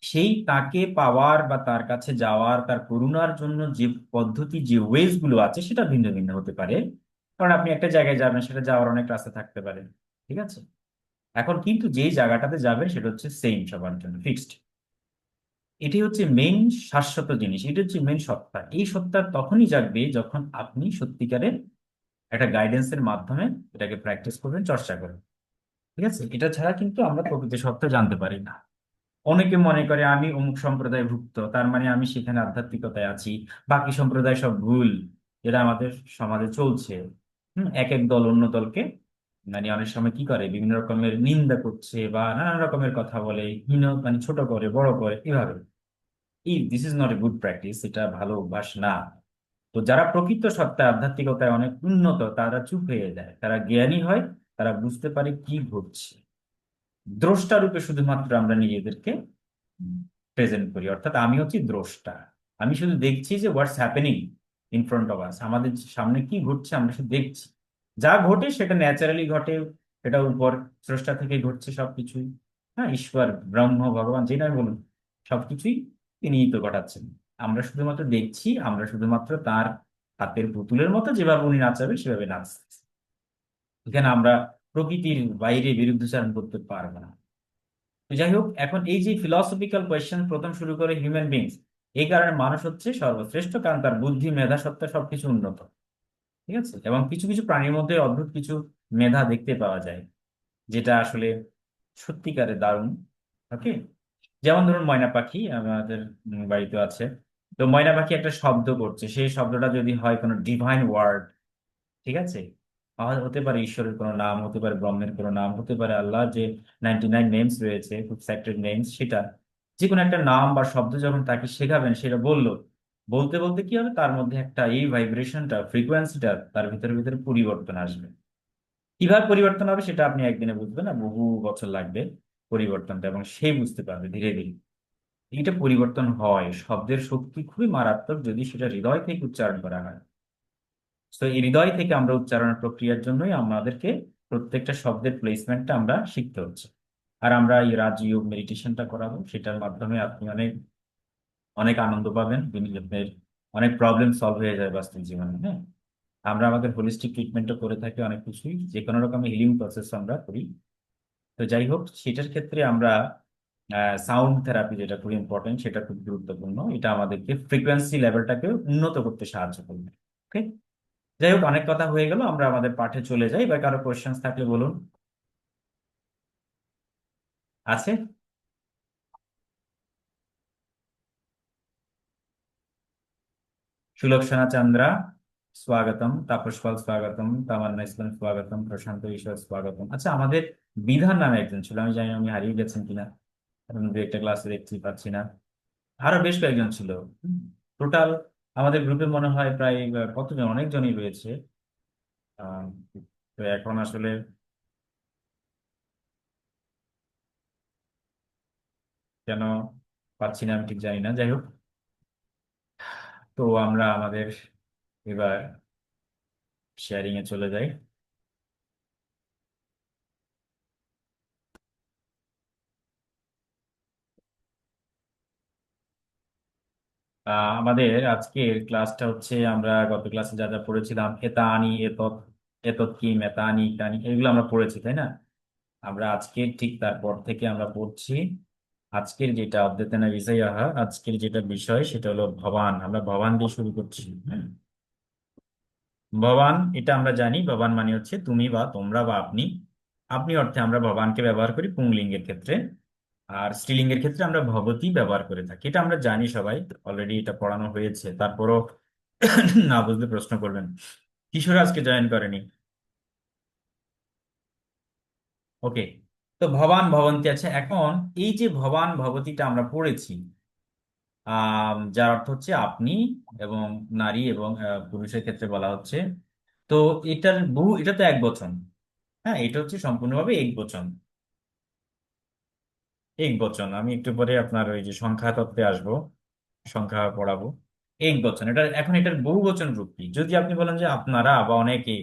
সেই তাকে পাওয়ার বা তার কাছে যাওয়ার, তার করুণার জন্য যে পদ্ধতি, যে ওয়েজ গুলো আছে, সেটা ভিন্ন ভিন্ন হতে পারে। কারণ আপনি একটা জায়গায় যাবেন, সেটা যাওয়ার অনেক রাস্তা থাকতে পারে, ঠিক আছে। এখন কিন্তু যেই জায়গাটাতে যাবেন, সেটা হচ্ছে সেম সবার জন্য, ফিক্সড। এটি হচ্ছে মেইন শাশ্বত জিনিস, এটা হচ্ছে মেইন সত্তা। এই সত্তা তখনই জাগবে যখন আপনি সত্যিকারের একটা গাইডেন্সের মাধ্যমে এটাকে প্র্যাকটিস করবেন, চর্চা করবেন, ঠিক আছে। এটা ছাড়া কিন্তু আমরা প্রকৃত সত্য জানতে পারি না। অনেকে মনে করে আমি অমুক সম্প্রদায় ভুক্ত, তার মানে আমি সেখানে আধ্যাত্মিকতায় আছি, বাকি সম্প্রদায় সব ভুল, যেটা আমাদের সমাজে চলছে। এক এক দল অন্য দলকে, মানে অনেক সময় কি করে, বিভিন্ন রকমের নিন্দা করছে, বা নানান রকমের কথা বলে, মানে ছোট করে, বড় করে, এভাবে। This is not a good practice, এটা ভালো অভ্যাস না। তো তো যারা প্রকৃত সত্তায় আধ্যাত্মিকতায় অনেক উন্নত তারা চুপ হয়ে যায়, তারা জ্ঞানী হয়, তারা বুঝতে পারে কি ঘটছে। দ্রষ্টা রূপে শুধুমাত্র আমরা নিজেদেরকে প্রেজেন্ট করি, অর্থাৎ আমি হচ্ছি দ্রষ্টা। আমি শুধু দেখছি যে what's happening in front of us, আমাদের সামনে কি ঘটছে আমরা শুধু দেখছি। যা ঘটে সেটা ন্যাচারালি ঘটে, সেটা উপর স্রষ্টা থেকে ঘটছে সবকিছুই। হ্যাঁ, ঈশ্বর ব্রহ্ম ভগবান যে নয় বলুন, সবকিছুই তিনিই তো ঘটাচ্ছেন। আমরা শুধুমাত্র দেখছি, আমরা শুধুমাত্র তার হাতের পুতুলের মতো যেভাবে উনি নাচাবে সেভাবে নাচতেছি। এখানে আমরা প্রকৃতির বাইরে বিরুদ্ধাচরণ করতে পারবো না। তো যাই হোক, এখন এই যে ফিলসফিক্যাল কোয়েশ্চেন প্রথম শুরু করে হিউম্যান বিংস, এই কারণে মানুষ হচ্ছে সর্বশ্রেষ্ঠ, কারণ তার বুদ্ধি মেধা সত্তা সবকিছু উন্নত। ঠিক আছে, এবং কিছু কিছু প্রাণীর মধ্যে অদ্ভুত কিছু মেধা দেখতে পাওয়া যায়, যেটা আসলে সত্যিকারে দারুণ। ওকে, যেমন ধরুন ময়না পাখি আমাদের বাড়িতে আছে। তো ময়না পাখি একটা শব্দ করছে, সেই শব্দটা যদি হয় কোনো ডিভাইন ওয়ার্ড, ঠিক আছে, হতে পারে ঈশ্বরের কোনো নাম, হতে পারে ব্রহ্মের কোনো নাম, হতে পারে আল্লাহ যে 99 নেমস রয়েছে, খুব স্যাক্রেড নেমস, সেটা যে কোনো একটা নাম বা শব্দ যখন তাকে শেখাবেন, সেটা বললো, বলতে বলতে কি হবে, তার মধ্যে একটা এই ভাইব্রেশনটা, ফ্রিকোয়েন্সিটা তার ভিতরে ভিতরে পরিবর্তন আসবে। কিভাবে পরিবর্তন হবে সেটা আপনি একদিনে বুঝবেন না, বহু বছর লাগবে পরিবর্তনটা, এবং সে বুঝতে পারবে ধীরে ধীরে। এটা পরিবর্তন হয়, শব্দের শক্তি খুবই মারাত্মক যদি সেটা হৃদয় থেকে উচ্চারণ করা হয়। তো এই হৃদয় থেকে আমরা উচ্চারণের প্রক্রিয়ার জন্যই আমাদেরকে প্রত্যেকটা শব্দের প্লেসমেন্টটা আমরা শিখতে হচ্ছে। আর আমরা এই রাজযোগ মেডিটেশনটা করাবো, সেটার মাধ্যমে আপনি অনেক অনেক আনন্দ পাবেন, আপনার অনেক প্রবলেম সলভ হয়ে যায় বাস্তব জীবনে। হ্যাঁ, আমরা আমাদের হোলিস্টিক ট্রিটমেন্টও করে থাকি, অনেক কিছুই যে কোনো রকমের হিলিং প্রসেস আমরা করি। তো যাই হোক, সেটার ক্ষেত্রে আমরা সাউন্ড থেরাপি, যেটা খুব ইম্পর্টেন্ট, সেটা খুব গুরুত্বপূর্ণ। এটা আমাদেরকে ফ্রিকোয়েন্সি লেভেলটাকে উন্নত করতে সাহায্য করবে। ওকে, যাই হোক, অনেক কথা হয়ে গেল, আমরা আমাদের পাঠে চলে যাই। এবার কারো কোয়েশ্চেন্স থাকলে বলুন। আছে? সুলক্ষণা চন্দ্রা স্বাগতম, তাপস পাল স্বাগতম, তামান্না ইসলাম স্বাগতম, প্রশান্ত ঈশ্বর স্বাগতম। আচ্ছা, আমাদের বিধান নামে একজন ছিল, আমি জানি না উনি হারিয়ে গেছেন কিনা, কারণ দু একটা ক্লাসে দেখতে পাচ্ছি না। আরো বেশ কয়েকজন ছিল। টোটাল আমাদের গ্রুপে মনে হয় প্রায় কতজন, অনেকজনই রয়েছে। আহ, তো এখন আসলে কেন পাচ্ছি না আমি ঠিক জানি না। যাই হোক, তো আমরা আমাদের এবার শেয়ারিং এ চলে যাই। আমাদের আজকের ক্লাসটা হচ্ছে, আমরা গত ক্লাসে যা যা পড়েছিলাম, এতা আনি এতৎ, এতৎ কি মেতা আনি টানি, এগুলো আমরা পড়েছি তাই না? আমরা আজকের ঠিক তারপর থেকে আমরা পড়ছি আজকের যেটা অদ্যতন বিষয়, আজকের যেটা বিষয় সেটা হলো ভবান। আমরা ভবান দিয়ে শুরু করছি। হ্যাঁ, ভবান, এটা আমরা জানি, ভবান মানে হচ্ছে তুমি বা তোমরা বা আপনি। আপনি অর্থে আমরা ভবানকে ব্যবহার করি পুংলিঙ্গের ক্ষেত্রে, আর স্ত্রীলিঙ্গের ক্ষেত্রে আমরা ভবতী ব্যবহার করে থাকি। এটা আমরা জানি সবাই, অলরেডি এটা পড়ানো হয়েছে, তারপরও না বুঝলে প্রশ্ন করবেন। কিশোর আজকে জয়েন করেনি। ওকে, তো ভবান ভবন্তী আছে। এখন এই যে ভবান ভবতীটা আমরা পড়েছি, যার অর্থ হচ্ছে আপনি, এবং নারী এবং পুরুষের ক্ষেত্রে বলা হচ্ছে। তো এটার বহু, এটা তো এক বচন। হ্যাঁ, এটা হচ্ছে সম্পূর্ণভাবে এক বচন। এক বচন, আমি একটু পরে আপনার ওই যে সংখ্যা তত্ত্বে আসবো, সংখ্যা পড়াবো। এক বচন, এটা এখন এটার বহু বচন রূপ কি? যদি আপনি বলেন যে আপনারা বা অনেকে,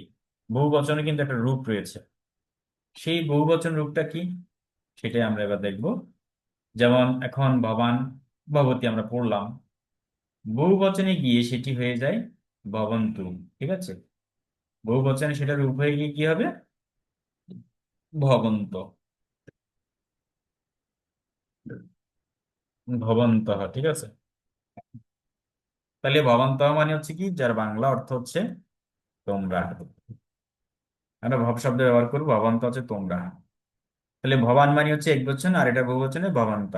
বহু বচনে কিন্তু একটা রূপ রয়েছে। সেই বহু বচন রূপটা কি, সেটাই আমরা এবার দেখব। যেমন এখন ভবান ভবতী আমরা পড়লাম, বহু বচনে গিয়ে সেটি হয়ে যায় ভবন্তু। ঠিক আছে, বহু বচনে সেটা রূপ হয়ে গিয়ে কি হবে? ভবন্ত, ভবন্ত। ঠিক আছে, তাহলে ভবন্ত মানে হচ্ছে কি, যার বাংলা অর্থ হচ্ছে তোমরা। আমরা ভব শব্দ ব্যবহার করবো, ভবন্ত হচ্ছে তোমরা। তাহলে ভবান মানে হচ্ছে এক বচন, আর এটা বহু বচনে ভবন্ত।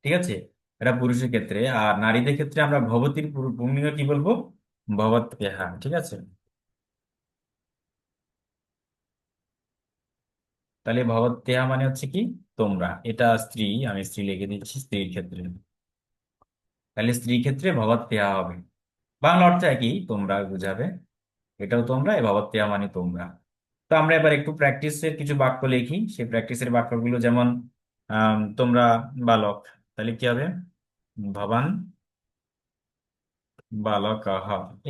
ঠিক আছে, এটা পুরুষের ক্ষেত্রে। আর নারীদের ক্ষেত্রে আমরা ভবতীর পুংলিঙ্গ কি বলবো? ভবত্যেহা। ঠিক আছে, তাহলে ভবত্যেহা মানে হচ্ছে কি, তোমরা। এটা স্ত্রী, আমি স্ত্রী লিখে দিচ্ছি স্ত্রীর ক্ষেত্রে, তাহলে স্ত্রী ক্ষেত্রে ভবত্যেহা হবে। বাংলা অর্থ একই, তোমরা বুঝাবে, এটাও তোমরা, এ ভবত্যা মানে তোমরা। তো আমরা এবার একটু প্র্যাকটিসের কিছু বাক্য লিখি, সেই প্র্যাকটিসের বাক্যগুলো যেমন তোমরা বালক, তাহলে কি হবে? ভবান বালকঃ।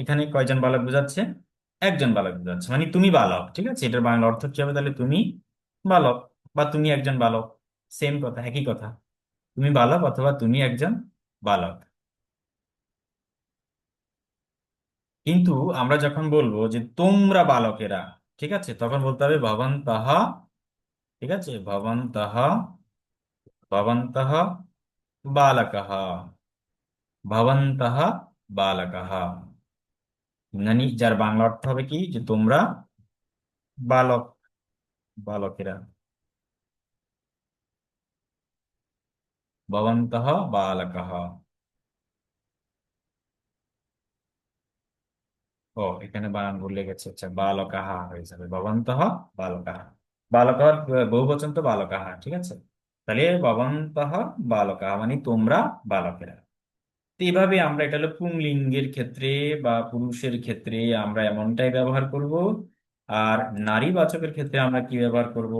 এখানে কয়জন বালক বোঝাচ্ছে? একজন বালক বোঝাচ্ছে, মানে তুমি বালক, ঠিক আছে। এটার বাংলা অর্থ কি হবে তাহলে? তুমি বালক বা তুমি একজন বালক, সেম কথা, একই কথা। তুমি বালক অথবা তুমি একজন বালক। কিন্তু আমরা যখন বলবো যে তোমরা বালকেরা, ঠিক আছে, তখন বলতে হবে ভবন্তঃ, ঠিক আছে, ভবন্তঃ, ভবন্তঃ বালকঃ, ভবন্তঃ বালকঃ। মানে যার বাংলা অর্থ হবে কি, যে তোমরা বালক, বালকেরা, ভবন্তঃ বালকঃ। ও, এখানে বানান ভুল লেগেছে, আচ্ছা, বালকাহ হয়ে যাবে, ভবন্তঃ বালকাহ। বালকার বহুবচন তো বালকাহ, ঠিক আছে। তাহলে ভবন্তঃ বালকাহ মানে তোমরা বালকেরা। তো এইভাবে আমরা, এটা হলো পুংলিঙ্গের ক্ষেত্রে বা পুরুষের ক্ষেত্রে আমরা এমনটাই ব্যবহার করব। আর নারীবাচকের ক্ষেত্রে আমরা কি ব্যবহার করব?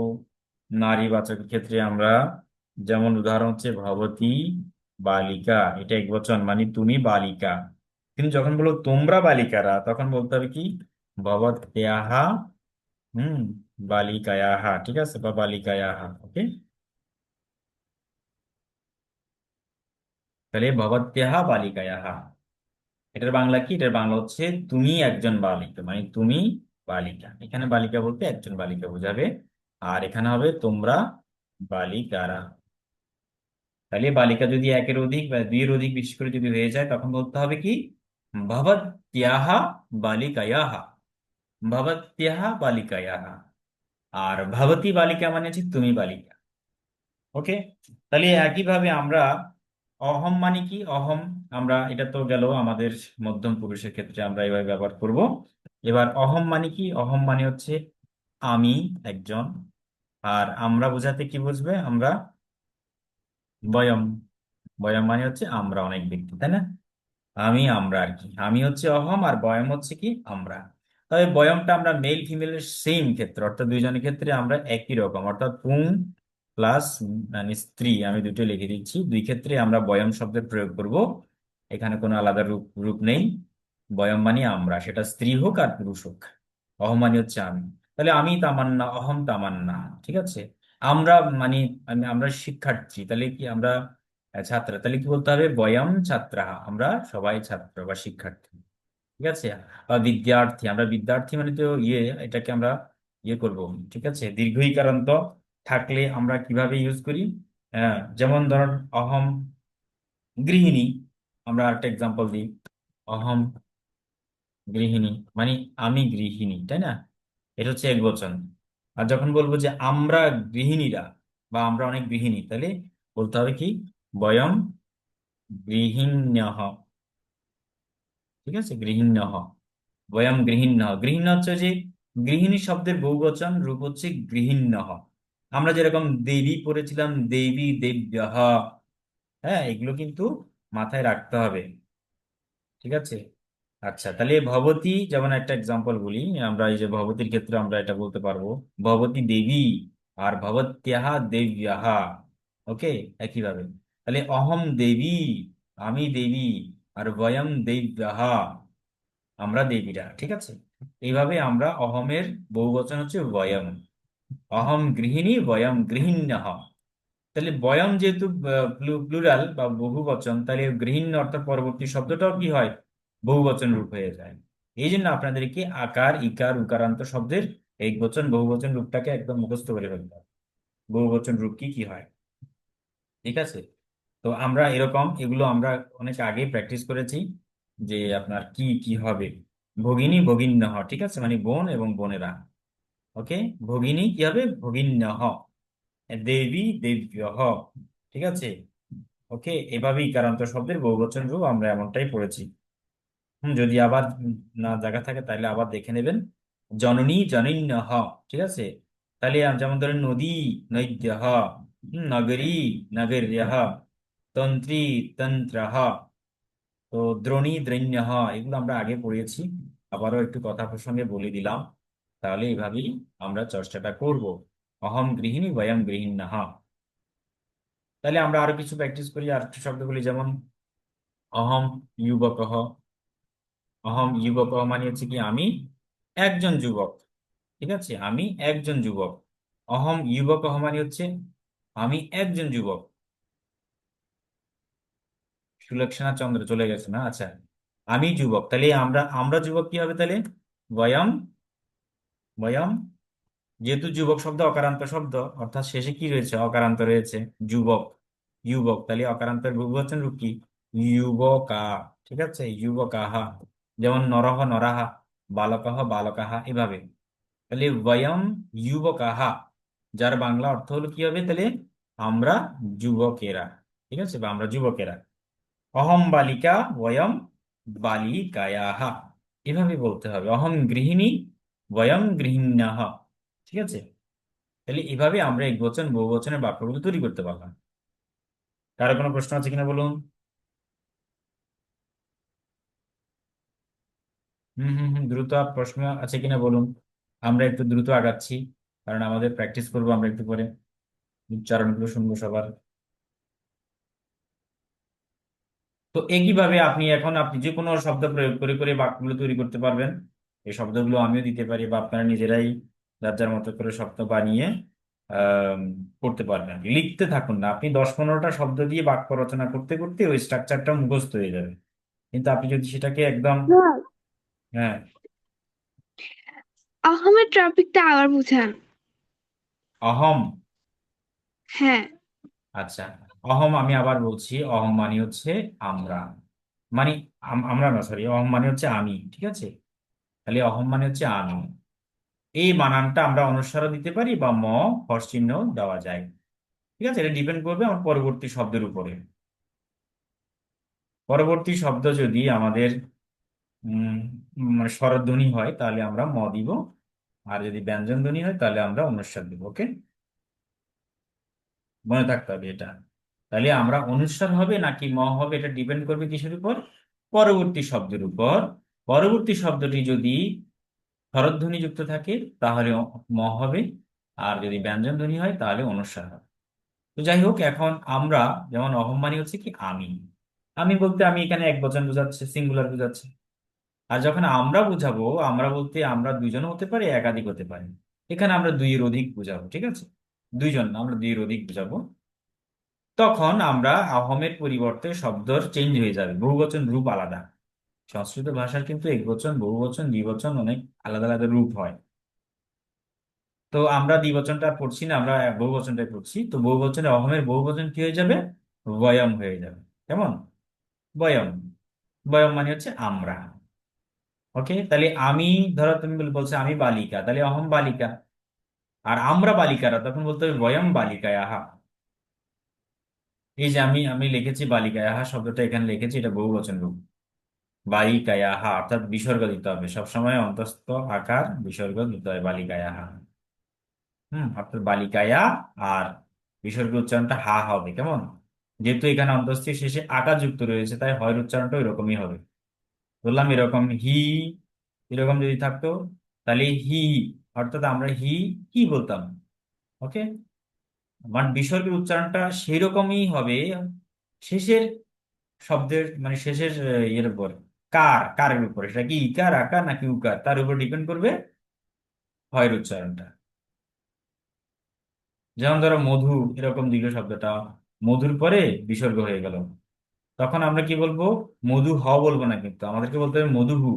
নারীবাচকের ক্ষেত্রে আমরা, যেমন উদাহরণ হচ্ছে ভবতী বালিকা, এটা একবচন মানে তুমি বালিকা। কিন্তু যখন বলো তোমরা বালিকারা, তখন বলতে হবে কি? ভবত্যাহা, হুম, বালিকায়াহা, ঠিক আছে, বা বালিকায়াহা, ওকে। তাহলে ভবত্যাহা বালিকায়াহা, এটার বাংলা কি? এটার বাংলা হচ্ছে তুমি একজন বালিকা, মানে তুমি বালিকা। এখানে বালিকা বলতে একজন বালিকা বোঝাবে, আর এখানে হবে তোমরা বালিকারা। তাহলে বালিকা যদি একের অধিক বা দুইয়ের অধিক বিশেষ করে যদি হয়ে যায়, তখন বলতে হবে কি? ভবত্যাহা বালিকায়াহা, ভবত্যাহা বালিকায়াহা। আর ভবতী বালিকা মানে হচ্ছে তুমি বালিকা, ওকে। তাহলে একইভাবে আমরা অহম মানে কি? অহম, আমরা এটা তো গেল আমাদের মধ্যম পুরুষের ক্ষেত্রে আমরা এভাবে ব্যবহার করব। এবার অহম মানে কি? অহম মানে হচ্ছে আমি একজন। আর আমরা বোঝাতে কি বুঝবে? আমরা বয়ম, বয়ম মানে হচ্ছে আমরা অনেক ব্যক্তি, তাই না? আমি আমরা আর কি, আমি হচ্ছে অহম আর বয়ম হচ্ছে কি আমরা। তবে বয়মটা আমরা মেল ফিমেলের সেম ক্ষেত্রে, অর্থাৎ দুইজনের ক্ষেত্রে আমরা একই রকম, অর্থাৎ পুং প্লাস মানে স্ত্রী, আমি দুটো লিখে দিচ্ছি, দুই ক্ষেত্রে আমরা বয়ম শব্দের প্রয়োগ করব। এখানে কোনো আলাদা রূপ রূপ নেই। বয়ম মানে আমরা, সেটা স্ত্রী হোক আর পুরুষ হোক। অহম মানে হচ্ছে আমি। তাহলে আমি তামান্না, অহম তামান্না, ঠিক আছে। আমরা মানে আমরা শিক্ষার্থী, তাহলে কি আমরা ছাত্র, তাহলে কি বলতে হবে? বয়ম ছাত্রা, আমরা সবাই ছাত্র বা শিক্ষার্থী, ঠিক আছে। বা বিদ্যার্থী, আমরা বিদ্যার্থী মানে তো ইয়ে, এটাকে আমরা ইয়ে করব, ঠিক আছে। দীর্ঘ ইকারান্ত থাকলে আমরা কিভাবে ইউজ করি? যেমন ধরুন অহম গৃহিণী, আমরা একটা এক্সাম্পল দিই। অহম গৃহিণী মানে আমি গৃহিণী, তাই না? এটা হচ্ছে এক বচন। আর যখন বলবো যে আমরা গৃহিণীরা বা আমরা অনেক গৃহিণী, তাহলে বলতে হবে কি? বয়ম গৃহিণ্যঃ, ঠিক আছে, গৃহিণ্যঃ, বয়ম গৃহিণ্যঃ। গৃহিণ্য হচ্ছে যে গৃহিণী শব্দের বহুবচন রূপ হচ্ছে গৃহিণ্যঃ। আমরা যেরকম দেবী পড়েছিলাম, দেবী দেব্যঃ, হ্যাঁ, এগুলো কিন্তু মাথায় রাখতে হবে, ঠিক আছে। আচ্ছা, তাহলে ভবতী, যেমন একটা এক্সাম্পল বলি, আমরা এই যে ভবতীর ক্ষেত্রে আমরা এটা বলতে পারবো ভবতী দেবী আর ভবত্যাহা দেব্যাহা, ওকে, একইভাবে। তাহলে অহম দেবী, আমি দেবী, আর বয়ম দেব্যাহা, আমরা দেবীরা, ঠিক আছে। এইভাবে আমরা অহমের বহুবচন হচ্ছে বয়ম। অহম গৃহিণী, বয়ম গৃহিণ্যঃ। তাহলে বয়ম যেহেতু প্লুরাল বা বহুবচন, তাহলে গৃহিণী অর্থাৎ পরবর্তী শব্দটাও কি হয়? বহুবচন রূপ হয়ে যায়। এই জন্য আপনাদেরকে আকার ইকার উকারান্ত শব্দের একবচন বহুবচন রূপটাকে একদম মুখস্থ করে ফেলতে হবে। বহুবচন রূপ কি কি হয়, ঠিক আছে। তো আমরা এরকম এগুলো আমরা অনেক আগে প্র্যাকটিস করেছি, যে আপনার কি কি হবে। ভগিনী ভগিন্যঃ, ঠিক আছে, মানে বোন এবং বোনেরা, ওকে। ভগিনী কি হবে? ভগিন্যঃ। দেবী দেব্যঃ, ঠিক আছে, ওকে। এভাবেই কারান্ত শব্দের বহুবচন রূপ আমরা এমনটাই পড়েছি। যদি আবার না জায়গা থাকে তাহলে আবার দেখে নেবেন। জননী জনন্যঃ, ঠিক আছে। তাহলে যেমন ধরেন নদী নৈদ্যঃ, নগরী নগর্যঃ, তন্ত্রী তন্ত্রঃ, তো দ্রোণী দ্রৈণ্যঃ এগুলো আমরা আগে পড়িয়েছি, আবারও একটু কথা প্রসঙ্গে বলে দিলাম। তাহলে এইভাবেই আমরা চর্চাটা করব। অহম গৃহিণী বয়ম গৃহিণ্যঃ। তাহলে আমরা আরো কিছু প্র্যাকটিস করি, আর একটু শব্দগুলি, যেমন অহম যুবকঃ। অহম যুবকঃ মানে হচ্ছে কি আমি একজন যুবক। ঠিক আছে, আমি একজন যুবক। অহম যুবকঃ মানে হচ্ছে আমি একজন যুবক। সুলক্ষণা চন্দ্র চলে গেছে না, আচ্ছা। আমি যুবক, তাহলে আমরা আমরা যুবক কি হবে তাহলে? বয়ম। বয়ম, যেহেতু যুবক শব্দ অকারান্ত শব্দ, অর্থাৎ শেষে কি রয়েছে? অকারান্ত রয়েছে। যুবক, যুবক, তাহলে অকারান্তের বহুবচন রূপ কি? যুবকা। ঠিক আছে, যুবকাহা। যেমন নরহ নরাহা, বালকাহ বালকাহা, এভাবে। তাহলে বয়ম যুবকাহা, যার বাংলা অর্থ হলো কি হবে তাহলে? আমরা যুবকেরা। ঠিক আছে, বা আমরা যুবকেরা। অহম বালিকা বয়ম বালিকায়াহা, এভাবে বলতে হবে। অহম গৃহিণী বয়ম গৃহিণ্যাহ। ঠিক আছে, তাহলে এভাবে আমরা একবচন বহুবচনের বাক্যগুলো তৈরি করতে পারলাম। কারো কোনো প্রশ্ন আছে কিনা বলুন? দ্রুত প্রশ্ন আছে কিনা বলুন। আমরা একটু দ্রুত আগাচ্ছি, কারণ আমাদের প্র্যাকটিস করবো আমরা একটু পরে, উচ্চারণগুলো শুনবো সবার। তো একইভাবে আপনি যে কোনো শব্দ প্রয়োগ করে করে বাক্যগুলো তৈরি করতে পারবেন। এই শব্দগুলো আমিও দিতে পারি, বা আপনারা নিজেরাই যার যার মতো করে শব্দ বানিয়ে আহ করতে পারবেন। লিখতে থাকুন না, আপনি 10-15টা শব্দ দিয়ে বাক্য রচনা করতে করতে ওই স্ট্রাকচারটা মুখস্থ হয়ে যাবে। কিন্তু আপনি যদি সেটাকে একদম, স্যার, হ্যাঁ। আহমের টপিকটা আবার বুঝান। অহম, হ্যাঁ। আচ্ছা। অহম আমি আবার বলছি, অহম মানে হচ্ছে আমরা, মানে আমরা না, সরি, অহম মানে হচ্ছে আমি। ঠিক আছে, তাহলে অহম মানে হচ্ছে আমি। এই বানানটা আমরা অনুস্বারও দিতে পারি, বা হর্ষ চিহ্ন দেওয়া যায়। ঠিক আছে, এটা ডিপেন্ড করবে আমার পরবর্তী শব্দের উপরে। পরবর্তী শব্দ যদি আমাদের উম মানে স্বরধ্বনি হয় তাহলে আমরা দিব, আর যদি ব্যঞ্জন ধ্বনি হয় তাহলে আমরা অনুস্বার দিব। ওকে, মনে থাকতে হবে এটা। তাহলে আমরা অনুস্বার হবে নাকি হবে, এটা ডিপেন্ড করবে কিসের উপর? পরবর্তী শব্দের উপর। পরবর্তী শব্দটি যদি স্বরধ্বনি যুক্ত থাকে তাহলে হবে, আর যদি ব্যঞ্জন ধ্বনি হয় তাহলে অনুস্বার হবে। তো যাই হোক, এখন আমরা, যেমন অহম মানে হচ্ছে কি আমি। আমি বলতে আমি এখানে এক বচন বোঝাচ্ছে, সিঙ্গুলার বোঝাচ্ছে। আর যখন আমরা বুঝাবো, আমরা বলতে আমরা দুইজন হতে পারি, একাধিক হতে পারি। এখানে আমরা দুইয়ের অধিক বুঝাবো। ঠিক আছে, দুইজন না, আমরা দুইয়ের অধিক বুঝাবো। তখন আমরা আহমের পরিবর্তে শব্দর চেঞ্জ হয়ে যাবে, বহুবচন রূপ আলাদা। সংস্কৃত ভাষার কিন্তু একবচন বহুবচন দ্বিবচন অনেক আলাদা আলাদা রূপ হয়। তো আমরা দ্বিবচনটা পড়ছি না, আমরা বহুবচনটাই পড়ছি। তো বহুবচনে অহমের বহুবচন কি হয়ে যাবে? বয়ম হয়ে যাবে। কেমন? বয়ম। বয়ম মানে হচ্ছে আমরা। ওকে, তাহলে আমি, ধরো তুমি বলছো আমি বালিকা, তাহলে অহম বালিকা। আর আমরা বালিকারা, তখন বলতে হবে বয়ম বালিকায় আহা। এই যে আমি আমি লিখেছি বালিকায় আহা শব্দটা, এখানে লিখেছি, এটা বহুবচন রূপ। বালিকায় আহা, অর্থাৎ বিসর্গ দিতে হবে সবসময়, অন্তস্থ আকার বিসর্গ দিতে হয় বালিকায় আহা। অর্থাৎ বালিকায়া, আর বিসর্গ উচ্চারণটা হা হবে। কেমন? যেহেতু এখানে অন্তস্থির শেষে আকার যুক্ত রয়েছে, তাই হয়ের উচ্চারণটা এরকমই হবে। বললাম এরকম হি, এরকম যদি থাকতো তাহলে হি, অর্থাৎ আমরা হি কি বলতাম। ওকে, মানে বিসর্গের উচ্চারণটা সেই রকমই হবে শেষের শব্দের, মানে শেষের ইয়ের উপর। কারের উপর, সেটা কি ইকার আকার নাকি উকার, তার উপর ডিপেন্ড করবে হয়ের উচ্চারণটা। যেমন ধরো মধু, এরকম দীর্ঘ শব্দটা মধুর পরে বিসর্গ হয়ে গেল, তখন আমরা কি বলবো? মধু বলবো না, কিন্তু আমাদেরকে বলতে হবে মধু হু।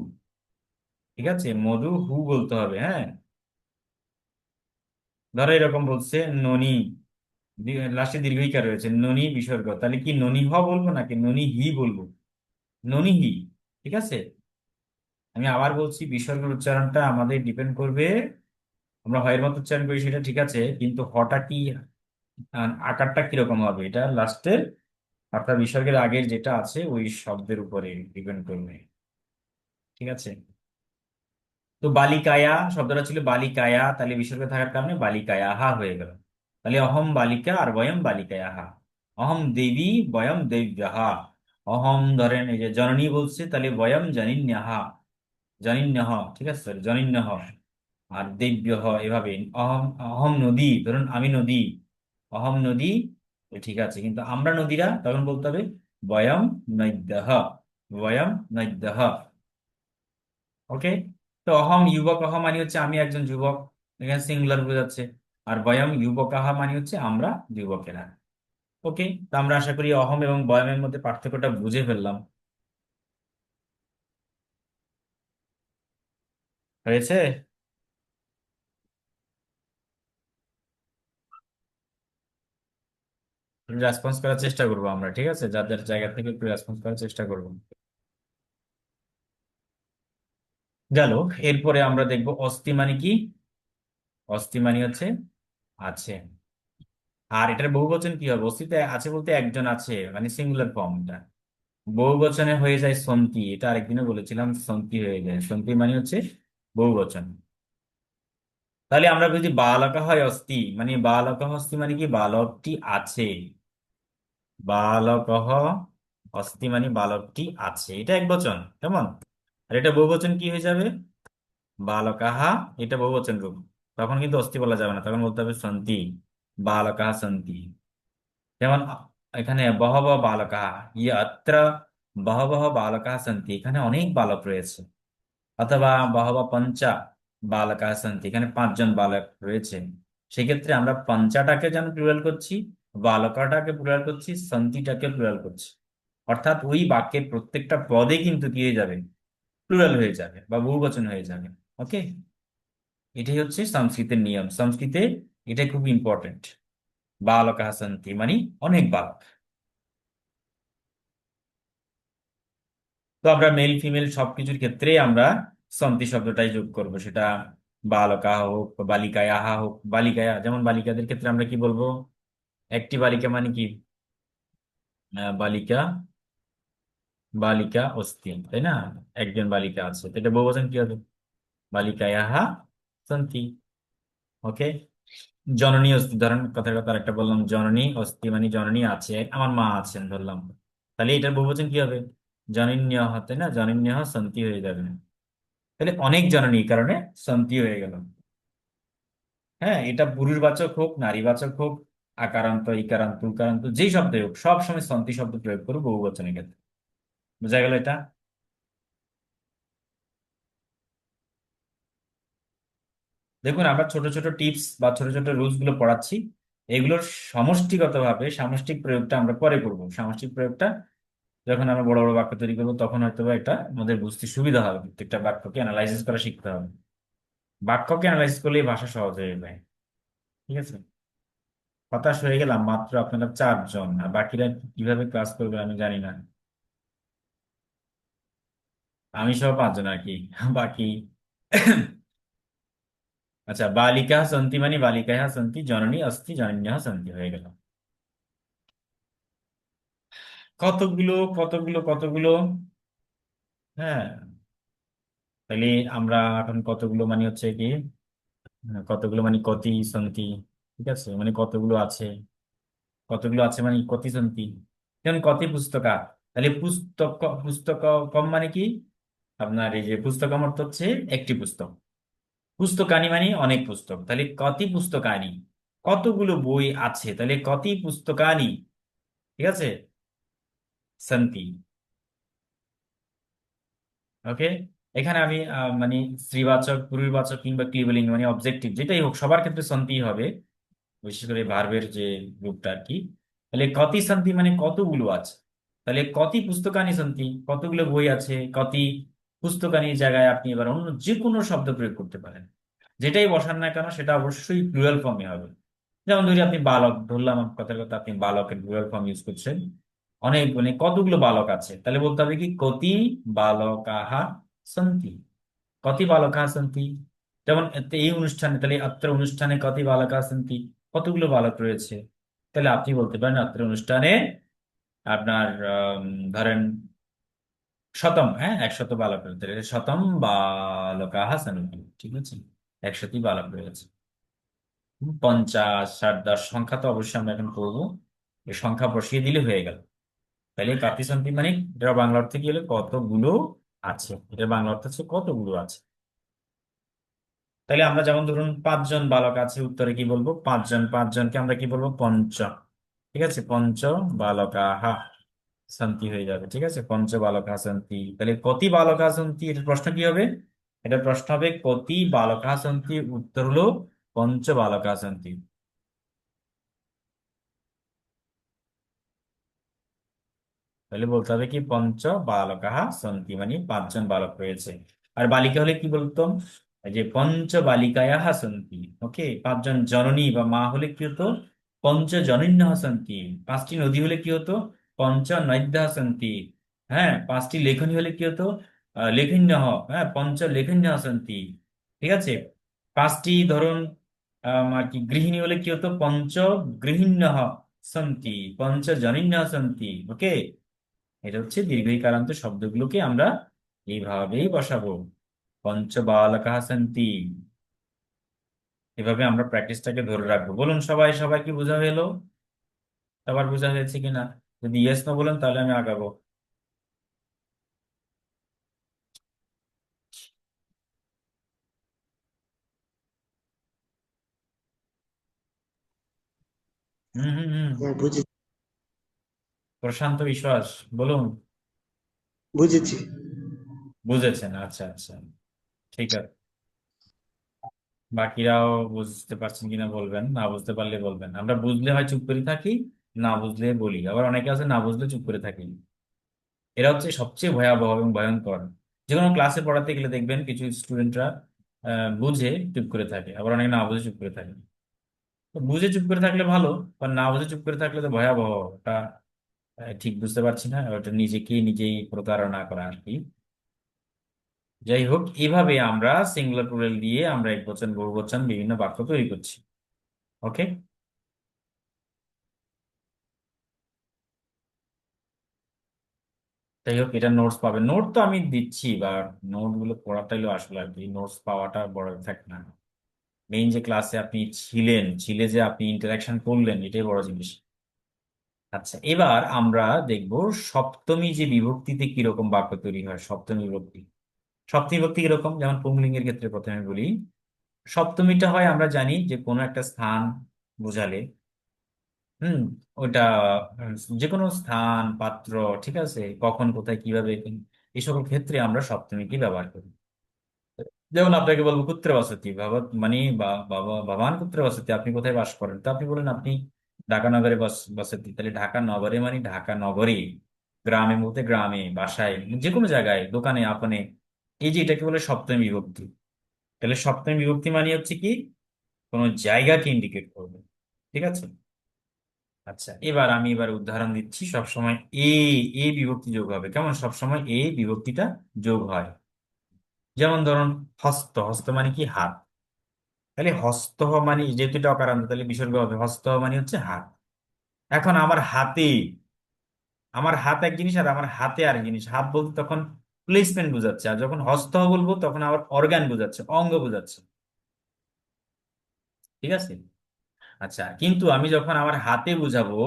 ঠিক আছে, মধু হু বলতে হবে, হ্যাঁ। ধরো এরকম বলছে ননি, লাস্টে দীর্ঘইকার রয়েছে, ননি বিসর্গ, তাহলে কি ননি বলবো নাকি ননি হি বলবো? ননি হি। ঠিক আছে, আমি আবার বলছি, বিসর্গের উচ্চারণটা আমাদের ডিপেন্ড করবে। আমরা হয়ের মতো উচ্চারণ করি সেটা ঠিক আছে, কিন্তু হটা কি, আকারটা কিরকম হবে, এটা লাস্টের, অর্থাৎ বিসর্গের আগের যেটা আছে ওই শব্দের উপরে ডিপেন্ড করবে। ঠিক আছে, তো বালিকায়া শব্দটা ছিল বালিকায়া, তাহলে বিসর্গ থাকার কারণে বালিকায়া হা হয়ে গেল। তাহলে অহম বালিকা আর বয়ম বালিকায়া হা। অহম দেবী বয়ম দেব্যাহা। অহম ধরেন এই যে জননী বলছে, তাহলে বয়ম জনিন্যাহা, জনিন্যহ, ঠিক আছে, জনিন্যহ। আর দেব্য এভাবে অহম, অহম নদী, ধরুন আমি নদী, অহম নদী, ঠিক আছে, কিন্তু আমরা নদীরা তখন বলতে হবে বয়ম নৈদ্যহ, বয়ম নৈদ্যহ। ওকে। তো অহম যুবকহ মানে হচ্ছে আমি একজন যুবক, এখানে সিঙ্গুলার বোঝাচ্ছে। আর বয়ম যুবকাহ মানে হচ্ছে আমরা যুবকেরা। ওকে। তো আমরা আশা করি অহম এবং বয়মের মধ্যে পার্থক্যটা বুঝে ফেললাম। হয়েছে। রেসপন্স করার চেষ্টা করবো আমরা, ঠিক আছে, যার যার জায়গা থেকে একটু রেসপন্স করার চেষ্টা করবো। গেল। এরপরে আমরা দেখবো অস্তি মানে কি। অস্তি মানে হচ্ছে আছে। আর এটার বহুবচন কি হবে? অস্তিতে আছে বলতে একজন আছে, মানে সিঙ্গুলার ফর্মটা। বহুবচনে হয়ে যায় সন্তি, এটা আরেকদিনও বলেছিলাম, সন্তি হয়ে যায়। সন্তি মানে হচ্ছে বহুবচন। তাহলে আমরা যদি বালকা হয় অস্তি, মানে বালকা অস্তি মানে কি বালকটি আছে। বালকহ অস্তি মানে বালকটি আছে, এটা এক বচন, কেমন? আর এটা বহুবচন কি হয়ে যাবে? বালকাহা, এটা বহুবচন রূপ। তখন কিন্তু অস্তি বলা যাবে না, তখন বলতে হবে সন্তি, বালকাহা সন্তি। যেমন এখানে বহবহ বালকাহা, অত্র বহবহ বালকাহা সন্তি, এখানে অনেক বালক রয়েছে। অথবা বহবহ পঞ্চা বালকাহা সন্তি, এখানে পাঁচজন বালক রয়েছে। সেক্ষেত্রে আমরা পঞ্চাটাকে যেন প্লুরাল করছি, বালকাটাকে প্লুরাল করছি, সন্তিটাকে প্লুরাল করছি। অর্থাৎ ওই বাক্যের প্রত্যেকটা পদে কিন্তু কি হয়ে যাবে? প্লুরাল হয়ে যাবে বা বহুবচন হয়ে যাবে। ওকে। এটাই হচ্ছে সংস্কৃতের নিয়ম, সংস্কৃতে এটাই খুব ইম্পর্টেন্ট। বালক হাসান্তি মানে অনেক বালক। তো আমরা মেল ফিমেল সবকিছুর ক্ষেত্রে আমরা সন্তি শব্দটাই যোগ করব, সেটা বালকা হোক, বালিকায়া হোক। বালিকায়া, যেমন বালিকাদের ক্ষেত্রে আমরা কি বলবো? একটি বালিকা মানে কি? বালিকা, বালিকা অস্তি, তাই না? একজন বালিকা আছে, তো এটা বহুবচন কি হবে? বালিকায়া সন্তি। ওকে। জননী অস্তি, ধরেন কথার কথা একটা বললাম, জননী অস্তি মানে জননী আছে, আমার মা আছেন ধরলাম। তাহলে এটার বহুবচন কি হবে? জনন্যা হতে না, জনন্যা সন্তি হয়ে যাবে। তাহলে অনেক জননী, এই কারণে সন্তি হয়ে গেল। হ্যাঁ, এটা পুরুষবাচক হোক, নারীবাচক হোক, আকারান্ত, ইকারান্ত, উকারান্ত, যেই শব্দই হোক, সব সময় সন্তি শব্দ প্রয়োগ করবো বহুবচনের ক্ষেত্রে। বোঝা গেল এটা? দেখুন, আমরা ছোট ছোট টিপস বা ছোট ছোট রুলস গুলো পড়াচ্ছি, এগুলোর সমষ্টিগতভাবে সামষ্টিক প্রয়োগটা আমরা পরে করব। সামষ্টিক প্রয়োগটা যখন আমরা বড় বড় বাক্য তৈরি করবো, তখন হয়তো বা এটা আমাদের বুঝতে সুবিধা হবে, প্রত্যেকটা বাক্যকে অ্যানালাইসিস করা শিখতে হবে। বাক্যকে অ্যানালাইসিস করলেই ভাষা সহজ হয়ে যায়। ঠিক আছে। হতাশ হয়ে গেলাম, মাত্র আপনারা চারজন, আর বাকিরা কিভাবে ক্লাস করবে আমি জানি না। আমি সহ পাঁচজন আর কি, বাকি। আচ্ছা, বালিকা সন্তি মানে বালিকা সন্তি জননী অস্তি জনন্যা সন্তি হয়ে গেল। কতগুলো কতগুলো কতগুলো। হ্যাঁ। তাহলে আমরা এখন কতগুলো মানে হচ্ছে কি, কতগুলো মানে কতি সন্তি, ঠিক আছে, মানে কতগুলো আছে। কতগুলো আছে মানে কতি সন্তি। যেমন কতি পুস্তকা, তাহলে পুস্তক, পুস্তক কম মানে কি? আপনার এই যে পুস্তকম অর্থ হচ্ছে একটি পুস্তক। পুস্তকানি মানে অনেক পুস্তক, তাহলে কতি পুস্তকানি, কতগুলো বই আছে, তাহলে কতি পুস্তকানি, ঠিক আছে, সন্তি। ওকে। এখানে আমি মানে স্ত্রীবাচক, পুরুষবাচক কিংবা ক্লিবলিঙ্গ মানে অবজেক্টিভ যেটাই হোক, সবার ক্ষেত্রে সন্তি হবে, বিশেষ করে ভার্বের যে রূপটা আর কি। তাহলে কতি সন্তি মানে কতগুলো আছে। তাহলে কতি পুস্তকানি সন্তি, কতগুলো বই আছে। কতি পুস্তকানির জায়গায় আপনি এবার অন্য যে কোনো শব্দ প্রয়োগ করতে পারেন, যেটাই বসান না কেন সেটা অবশ্যই প্লুরাল ফর্মে হবে। যেমন ধরি আপনি বালক ধরলাম, কথার কথা আপনি বালকের প্লুরাল ফর্ম ইউজ করছেন, অনেক মানে কতগুলো বালক আছে, তাহলে বলতে হবে কি কতি বালকাহা সন্তি, কতি বালকাহা সন্তি। যেমন এই অনুষ্ঠানে, তাহলে অত্র অনুষ্ঠানে কতি বালকাহা সন্তি, কতগুলো বালক রয়েছে। তাহলে আপনি বলতে পারেন অত্র অনুষ্ঠানে আপনার ধরেন শতম, হ্যাঁ, একশত বালক রয়েছে, তাহলে শতম বালকাহা সন্তি, ঠিক আছে, একশতই বালক রয়েছে। 50, 60, 10 সংখ্যা তো অবশ্যই আমরা এখন করবো, এই সংখ্যা বসিয়ে দিলে হয়ে গেল। তাহলে কাতি সন্তি মানে এটা বাংলা অর্থে কি হলো, কতগুলো আছে, এটা বাংলা অর্থ হচ্ছে কতগুলো আছে। তাহলে আমরা যেমন ধরুন 5 জন বালক আছে, উত্তরে কি বলবো, 5 জন, 5 জনকে আমরা কি বলবো, পঞ্চ। ঠিক আছে, পঞ্চ বালকাহা সন্তি হয়ে যাবে। ঠিক আছে, পঞ্চ বালকা সন্তি। তাহলে কতি বালকা সন্তি, এটার প্রশ্ন কি হবে, এটার প্রশ্ন হবে কতি বালকা সন্তি, উত্তর হলো পঞ্চ বালকা সন্তি। তাহলে বলতে হবে কি পঞ্চ বালকাহা সন্তি, মানে 5 জন বালক রয়েছে। আর বালিকা হলে কি বলতাম, এই যে পঞ্চ বালিকায়াহ সন্তি। ওকে, 5 জন জননী বা মা হলে কি হতো, পঞ্চ জনন্যঃ সন্তি। 5টি নদী হলে কি হতো, পঞ্চ নদ্যঃ সন্তি। হ্যাঁ, 5টি লেখনী হলে কি হতো, লেখিন্যঃ। হ্যাঁ, পঞ্চ লেখিন্যঃ সন্তি। ঠিক আছে, 5টি ধরুন আর কি গৃহিণী হলে কি হতো, পঞ্চ গৃহিণ্যঃ সন্তি, পঞ্চ জনিন্যঃ সন্তি। ওকে, এটা হচ্ছে দীর্ঘইকারান্ত শব্দগুলোকে আমরা এইভাবেই বসাবো, পঞ্চবালকাঃ সন্তি। এভাবে আমরা প্র্যাকটিসটাকে ধরে রাখবো। বলুন সবাই, সবাই কি বোঝা হলো, সবার বোঝা হয়েছে কিনা? যদি ইয়েস না বলেন তাহলে আমি আগাবো। হুম হুম হুম। হ্যাঁ, প্রশান্ত বিশ্বাস, বলুন। বুঝেছি। বুঝেছেন, আচ্ছা আচ্ছা, ঠিক আছে। বাকিরাও বুঝতে পারছেন কিনা বলবেন, না বুঝতে পারলে বলবেন। আমরা বুঝলে হয় চুপ করে থাকি, না বুঝলে বলি। আবার অনেকে আছে না বুঝলে চুপ করে থাকি। এরা হচ্ছে সবচেয়ে ভয়াবহ এবং ভয়ঙ্কর। যে কোনো ক্লাসে পড়াতে গেলে দেখবেন কিছু স্টুডেন্টরা বুঝে চুপ করে থাকে, আবার অনেকে না বুঝে চুপ করে থাকে। তো বুঝে চুপ করে থাকলে ভালো, বা না বুঝে চুপ করে থাকলে তো ভয়াবহ। ওটা ঠিক বুঝতে পারছি না, ওটা নিজেই প্রতারণা করা আর কি। যাই হোক, এইভাবে আমরা সিঙ্গুলার প্লুরাল দিয়ে আমরা একবচন বহুবচন বিভিন্ন বাক্য তৈরি করছি। ওকে, যাই হোক, এটা নোটস পাবেন। নোট তো আমি দিচ্ছি, বা নোট গুলো পড়াটাই হলো আসলে আর কি, নোটস পাওয়াটা বড় থাকে না। মেইন যে ক্লাসে আপনি ছিলেন, যে আপনি ইন্টারাকশন করলেন, এটাই বড় জিনিস। আচ্ছা, এবার আমরা দেখব সপ্তমী যে বিভক্তিতে কিরকম বাক্য তৈরি হয়। সপ্তমী বিভক্তি, সপ্তমী বিভক্তি কিরকম, যেমন পুংলিঙ্গের ক্ষেত্রে প্রথমে বলি। সপ্তমীটা হয় আমরা জানি যে কোনো একটা স্থান বোঝালে, হুম, ওটা যে কোনো স্থান, পাত্র, ঠিক আছে, কখন কোথায় কিভাবে, এই সকল ক্ষেত্রে আমরা সপ্তমীকে ব্যবহার করি। যেমন আপনাকে বলবো কুত্রে বসতি, বাবা মানে বাবা বাবান কুত্রে বসতি, আপনি কোথায় বাস করেন, তো আপনি বলেন আপনি ঢাকা নগরে বসতি। তাহলে ঢাকা নগরে মানে ঢাকা নগরে, গ্রামে বলতে গ্রামে, বাসায়, যে কোনো জায়গায়, দোকানে, আপনি, এই যে এটাকে বলে সপ্তমী বিভক্তি। তাহলে সপ্তমী বিভক্তি মানে হচ্ছে কি, কোনো জায়গাকে ইন্ডিকেট করবে। ঠিক আছে, আচ্ছা, এবার উদাহরণ দিচ্ছি। সবসময় এ এ বিভক্তি যোগ হবে, কেমন, সবসময় এ বিভক্তিটা যোগ হয়। যেমন ধরুন হস্ত, হস্ত মানে কি, হাত। তাহলে হস্ত মানে, যেহেতু এটা অকারান্ত, তাহলে বিসর্গ হবে, হস্ত মানে হচ্ছে হাত। এখন আমার হাতে, আমার হাত এক জিনিস আর আমার হাতে আরেক জিনিস। হাত বলতে তখন প্লেসমেন্ট বোঝাচ্ছে, আর যখন হস্ত বলবো তখন আবার অর্গান বোঝাচ্ছে, অঙ্গ বোঝাচ্ছে। ঠিক আছে, আচ্ছা, কিন্তু আমি যখন আমার হাতে বুঝাবো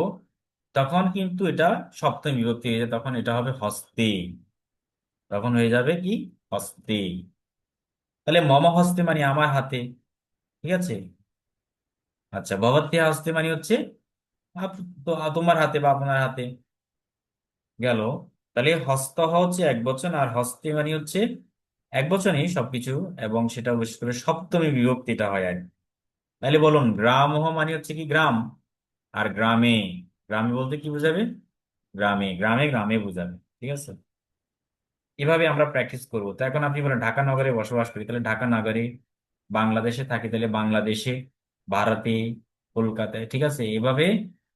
তখন কিন্তু এটা সপ্তমী বিভক্তি হয়ে যায়, তখন এটা হবে হস্তে। তখন হয়ে যাবে কি, হস্তে। তাহলে মম হস্তে মানে আমার হাতে। ঠিক আছে, আচ্ছা, ভবত্যা হস্তে মানে হচ্ছে তোমার হাতে বা আপনার হাতে গেল। তাহলে হস্ত হচ্ছে এক বচন, আর হস্তে মানে হচ্ছে এক বচনই সবকিছু, এবং সেটা বিশেষ করে সপ্তমী বিভক্তিটা হয় আর কি। তাহলে বলুন গ্রাম মানে হচ্ছে কি, গ্রাম। আর গ্রামে, গ্রামে বলতে কি বোঝাবে, গ্রামে, গ্রামে গ্রামে বোঝাবে। ঠিক আছে, এভাবে আমরা প্র্যাকটিস করব। তো এখন আপনি বলেন ঢাকা নগরে বসবাস করি, তাহলে ঢাকা নগরে, বাংলাদেশে থাকি, তাহলে বাংলাদেশে, ভারতে, কলকাতায়। ঠিক আছে, এভাবে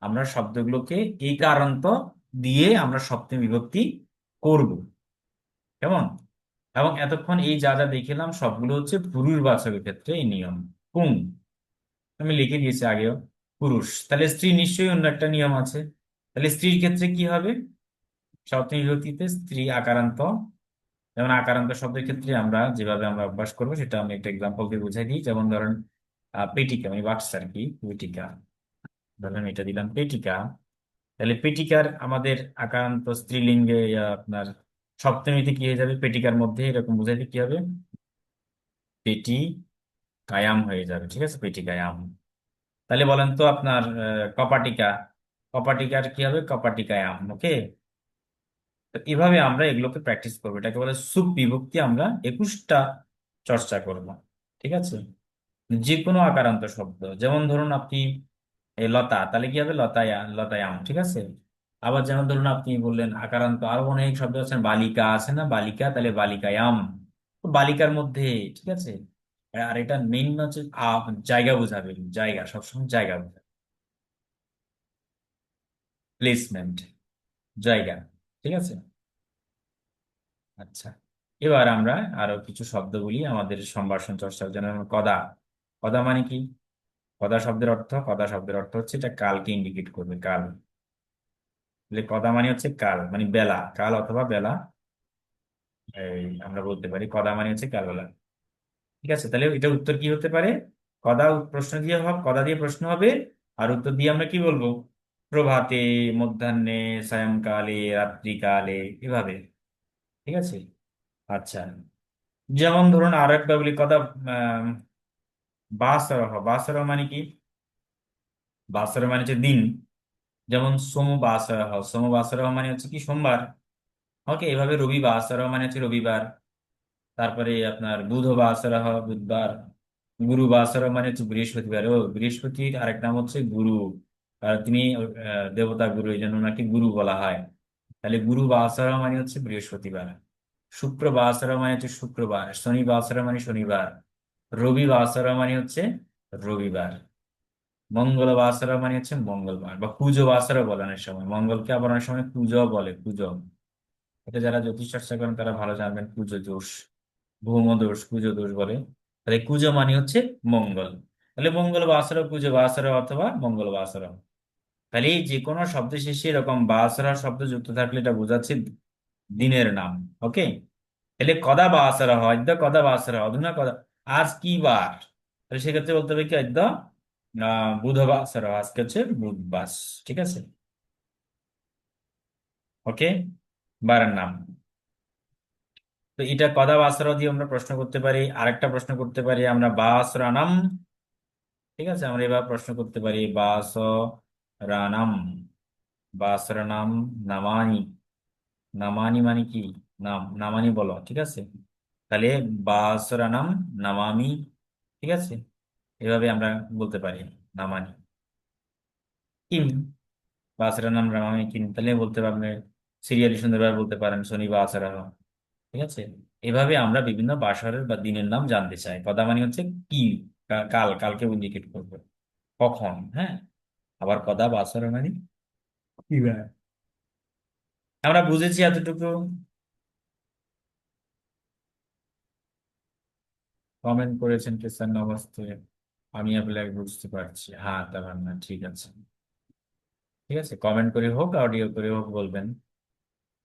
আমরা শব্দগুলোকে এই কারান্ত দিয়ে আমরা সপ্তমী বিভক্তি করব। কেমন? এবং এতক্ষণ এই যা যা দেখলাম সবগুলো হচ্ছে পুরুষবাচকের ক্ষেত্রে এই নিয়ম। পুং, আমি লিখে দিয়েছি আগেও, পুরুষ। তাহলে স্ত্রী নিশ্চয়ই অন্য একটা নিয়ম আছে। তাহলে স্ত্রীর ক্ষেত্রে কি হবে, সপ্তমী বিভক্তিতে স্ত্রী আকারান্ত। যেমন আকারান্ত শব্দের ক্ষেত্রে আমরা যেভাবে আমরা অভ্যাস করবো সেটা আমি একটা এক্সাম্পল দিয়ে বুঝাই দিই। যেমন ধরেন পেটিকা, আমি বাক্স আর কি, পেটিকা, ধরেন এটা দিলাম পেটিকা। তাহলে পেটিকার আমাদের আকারান্ত স্ত্রীলিঙ্গে আপনার সপ্তমীতে কি হয়ে যাবে, পেটিকার মধ্যে এরকম বুঝাইতে কি হবে, পেটি কায়াম হয়ে যাবে, ঠিক আছে, পেটি কায়াম। তাহলে বলেন তো আপনার কপাটিকা, কপাটিকার কি হবে, কপাটিকায়াম। ওকে, তো এভাবে আমরা এগুলোকে প্র্যাকটিস করবো, এটাকে বলে সুপ বিভক্তি, আমরা 21টা চর্চা করব, ঠিক আছে। যে কোনো আকারান্ত শব্দ, যেমন ধরুন আপনি লতা, তাহলে কি হবে, লতায়া, লতায়াম, ঠিক আছে। আবার যেমন ধরুন আপনি বললেন আকারান্ত, আরো অনেক শব্দ আছে, বালিকা আছে না, বালিকা, তাহলে বালিকায়াম, তো বালিকার মধ্যে, ঠিক আছে। আর এটা মেইন হচ্ছে জায়গা বোঝাবে, জায়গা, সবসময় জায়গা বোঝাবে, প্লেসমেন্ট, জায়গা, ঠিক আছে। আচ্ছা, এবার আমরা আরো কিছু শব্দ বলি আমাদের সম্ভাষণ চর্চার জন্য। কদা, কদা মানে কি, কদা শব্দের অর্থ, কদা শব্দের অর্থ হচ্ছে এটা কালকে ইন্ডিকেট করবে, কাল। তাহলে কদা মানে হচ্ছে কাল, মানে বেলা, কাল অথবা বেলা, এই আমরা বলতে পারি কদা মানে হচ্ছে কালবেলা, ঠিক আছে। তাহলে এটা উত্তর কি হতে পারে, কদা, প্রশ্ন দিয়ে হবে, কদা দিয়ে প্রশ্ন হবে, আর উত্তর দিয়ে আমরা কি বলবো, প্রভাতে, মধ্যাহ্নে, সায়ংকালে, রাত্রিকালে, এভাবে, ঠিক আছে। আচ্ছা, যেমন ধরুন আরো একটা বলি কথা, বাসরহ, বাসরহ মানে কি, বাসরহ মানে হচ্ছে দিন, যেমন সোম বাসরহ, সোম বাসরহ মানে হচ্ছে কি, সোমবার। ওকে, এভাবে রবি বাসরহ মানে হচ্ছে রবিবার। তারপরে আপনার বুধ বাসরহ, বুধবার। গুরু বাসরহ মানে হচ্ছে বৃহস্পতিবার, ও বৃহস্পতির আরেক নাম হচ্ছে গুরু, আর তিনি দেবতা গুরু, এই জন্য ওনাকে গুরু বলা হয়। তাহলে গুরু বাসরহ মানে হচ্ছে বৃহস্পতিবার। শুক্র বাসরহ মানে হচ্ছে শুক্রবার, শনি বাসরহ মানে শনিবার, রবি বাসরহ মানে হচ্ছে রবিবার, মঙ্গল বাসরা মানে হচ্ছে মঙ্গলবার, বা পুজো বাসরা বলে অনেক সময়, মঙ্গলকে আবার অনেক সময় পুজো বলে, পুজো। এটা যারা জ্যোতিষ চর্চা করেন তারা ভালো জানবেন, পুজো দোষ, ভৌম দোষ, পুজো দোষ বলে। তাহলে পুজো মানে হচ্ছে মঙ্গল, তাহলে মঙ্গল বাসরা, পুজো বাসরা অথবা মঙ্গল বাসরা। তাহলে এই যে কোনো শব্দ শেষে এরকম বাসরা শব্দ যুক্ত থাকলে এটা বোঝাচ্ছে দিনের নাম। ওকে, তাহলে কদা বাসরা হয়, কদা বাসরা, অধুনা কদা, আজ কি বার, তাহলে সেক্ষেত্রে বলতে হবে কি, বুধবার, আজকে হচ্ছে বুধবার, ঠিক আছে। ওকে, বারের নাম। তো এটা কদা বাসরা দিয়ে আমরা প্রশ্ন করতে পারি, আরেকটা প্রশ্ন করতে পারি আমরা বাসরানাম, ঠিক আছে। আমরা এবার প্রশ্ন করতে পারি বাস রানাম, বাসরানাম, নামানি, নামানি মানে কি, নাম, নামানি বলো, ঠিক আছে। তাহলে বাসরানাম, নামামি, ঠিক আছে, এভাবে আমরা বলতে পারি, নামানি, কিম, বাসরা নাম রামামি কিম, তাহলে বলতে পারবেন, সিরিয়ালি সুন্দরভাবে বলতে পারেন শনি বাসরা, ঠিক আছে। এভাবে আমরা বিভিন্ন বাসরের বা দিনের নাম জানতে চাই, কদা মানে হচ্ছে কি, কাল, কালকে ইন্ডিকেট করবে, কখন, হ্যাঁ। আবার কদা বাসরা মানে কি বার। আমরা বুঝেছি এতটুকু, কমেন্ট করেছেন কেসার নমস্তে, আমি আপনাকে বুঝতে পারছি, হ্যাঁ, তার না, ঠিক আছে, ঠিক আছে, কমেন্ট করে হোক, অডিও করে হোক বলবেন।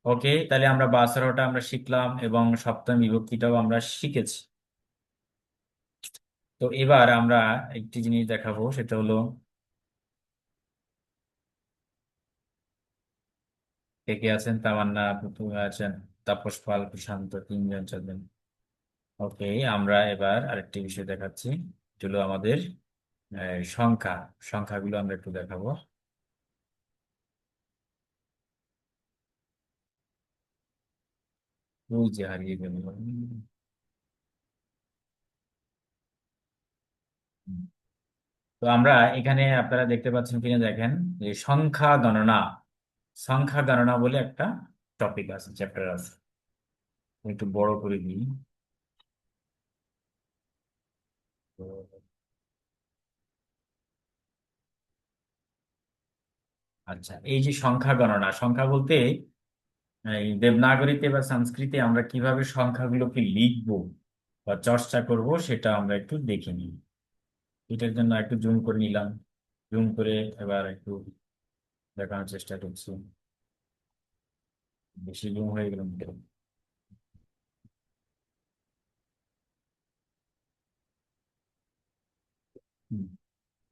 ওকে, তাহলে আমরা বাসরাটা আমরা শিখলাম এবং সপ্তম বিভক্তিটাও আমরা শিখেছি। তো এবার আমরা একটি জিনিস দেখাবো, সেটা হলো, কে কে আছেন, তামান্না, পুতুল আছেন, তাপস পাল, প্রশান্ত, তিনজন, চারজন। ওকে, আমরা এবার আরেকটি বিষয় দেখাচ্ছি, যেগুলো আমাদের সংখ্যা, সংখ্যাগুলো আমরা একটু দেখাবো। ওই যে হারিয়ে গেল। তো আমরা এখানে আপনারা দেখতে পাচ্ছেন কিনা দেখেন, যে সংখ্যা গণনা, সংখ্যা গণনা বলে একটা টপিক আছে, চ্যাপ্টার আছে, একটু বড় করে দিই। তো আচ্ছা, এই যে সংখ্যা গণনা, সংখ্যা বলতে এই দেবনাগরীতে বা সংস্কৃতে আমরা কিভাবে সংখ্যাগুলোকে লিখবো বা চর্চা করব, সেটা আমরা একটু দেখে নিই। এটার জন্য একটু জুম করে নিলাম, জুম করে এবার একটু দেখানোর চেষ্টা করছি, বেশি জুম হয়ে গেল। হুম।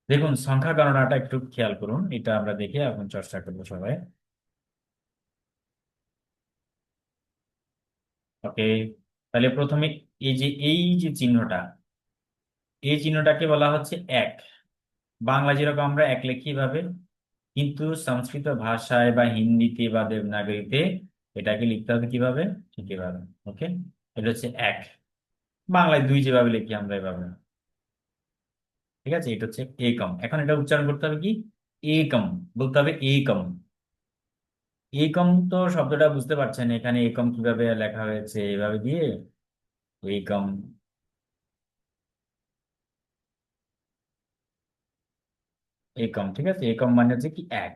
দেখুন সংখ্যা গণনাটা একটু খেয়াল করুন, এটা আমরা দেখে এখন চর্চা করবো সবাই। ওকে, তাহলে প্রথমে এই যে চিহ্নটা, এই চিহ্নটাকে বলা হচ্ছে এক। বাংলা যেরকম আমরা এক লিখি ভাবে, কিন্তু সংস্কৃত ভাষায় বা হিন্দিতে বা দেবনাগরীতে এটাকে লিখতে হবে কিভাবে, ঠিক এভাবে। ওকে, এটা হচ্ছে এক। বাংলায় দুই যেভাবে লিখি আমরা এভাবে। ঠিক আছে, এটা হচ্ছে একম। এখন এটা উচ্চারণ করতে হবে কি, একম বলতে হবে, একম। একম তো শব্দটা বুঝতে পারছেন, এখানে একম কিভাবে লেখা হয়েছে, এভাবে দিয়ে একম। একম, ঠিক আছে, একম মানে হচ্ছে কি এক।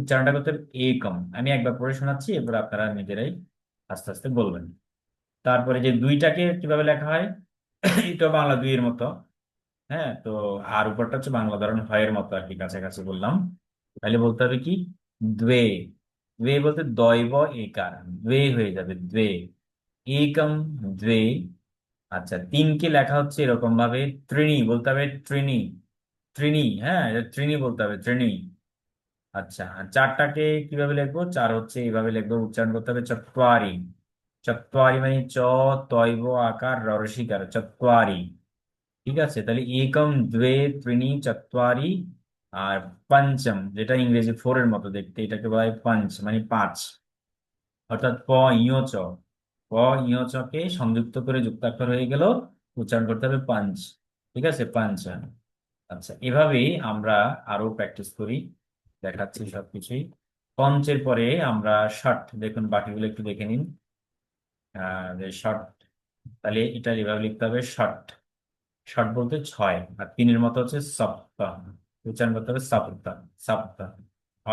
উচ্চারণটা করতে হবে একম। আমি একবার পড়ে শোনাচ্ছি, এরপর আপনারা নিজেরাই আস্তে আস্তে বলবেন। তারপরে যে দুইটাকে কিভাবে লেখা হয়, এটা বাংলা দুইয়ের মতো। হ্যাঁ, তো আর উপরটা হচ্ছে বাংলা ধরন হয়ের মতো আর কি, কাছাকাছি বললাম। তাহলে বলতে হবে কি, দ্বে। দ্বে বলতে দৈব একার, দ্বে হয়ে যাবে দ্বে। একম, দ্বে। আচ্ছা, তিনকে লেখা হচ্ছে এরকম ভাবে, ত্রিণী বলতে হবে, ত্রিণী। ত্রিণী, হ্যাঁ, এটা ত্রিণী বলতে হবে, ত্রিণী। আচ্ছা, আর চারটাকে কিভাবে লিখবো, চার হচ্ছে এইভাবে লিখবো, উচ্চারণ করতে হবে চত্বারি। চত্বারি মানে চ, তৈব আকার, রসিকার, চত্বারি। ঠিক আছে, তাহলে একম, দ্বে, ত্রিণী, চত্বারি। আর পঞ্চম, যেটা ইংরেজি ফোর এর মতো দেখতে, এটাকে বলা হয় পঞ্চ, মানে পাঁচ। অর্থাৎ প ইয় চ। প ইয় চ কে সংযুক্ত করে যুক্তাক্ষর হয়ে গেল, উচ্চারণ করতে হবে পাঞ্চ। ঠিক আছে, পাঞ্চ। আচ্ছা, এভাবেই আমরা আরো প্র্যাকটিস করি, দেখাচ্ছি সবকিছুই। পঞ্চের পরে আমরা ষট, দেখুন বাকিগুলো একটু দেখে নিন। যে ষট, তাহলে এটা এভাবে লিখতে হবে ষট। ষট বলতে ছয়, আর তিনের মতো হচ্ছে সপ্ত, উচ্চারণ করতে হবে সপ্ত। সপ্ত।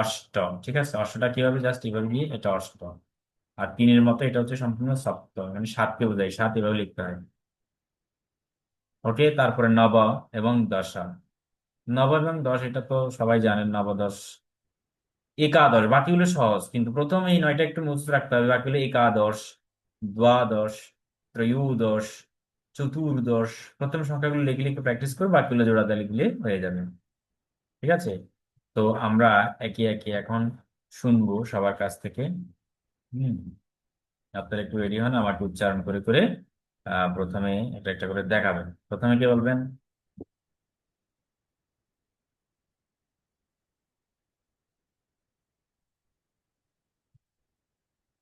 অষ্ট, ঠিক আছে, অষ্টটা কি হবে, জাস্ট এভাবে দিয়ে এটা অষ্ট। আর তিনের মতো এটা হচ্ছে সম্পূর্ণ সপ্ত, মানে সাতকে বোঝায়, সাত এভাবে লিখতে হয়। ওকে, তারপরে নব এবং দশ। নব এবং দশ এটা তো সবাই জানেন, নবদশ, একাদশ। বাকিগুলো সহজ, কিন্তু প্রথম এই নয়টা একটু মুখস্থ রাখতে হবে। বাকিগুলো একাদশ, দ্বাদশ, ত্রয়োদশ, চতুর্দশ। প্রথম সংখ্যাগুলো লিখে লিখে প্র্যাকটিস করে বাকিগুলো জোড়া দিয়ে লিখলে হয়ে যাবে। ঠিক আছে, তো আমরা একে একে এখন শুনবো সবার কাছ থেকে। হুম, আপনারা একটু রেডি হন, আমাকে উচ্চারণ করে করে প্রথমে একটা একটা করে দেখাবেন। প্রথমে কে বলবেন?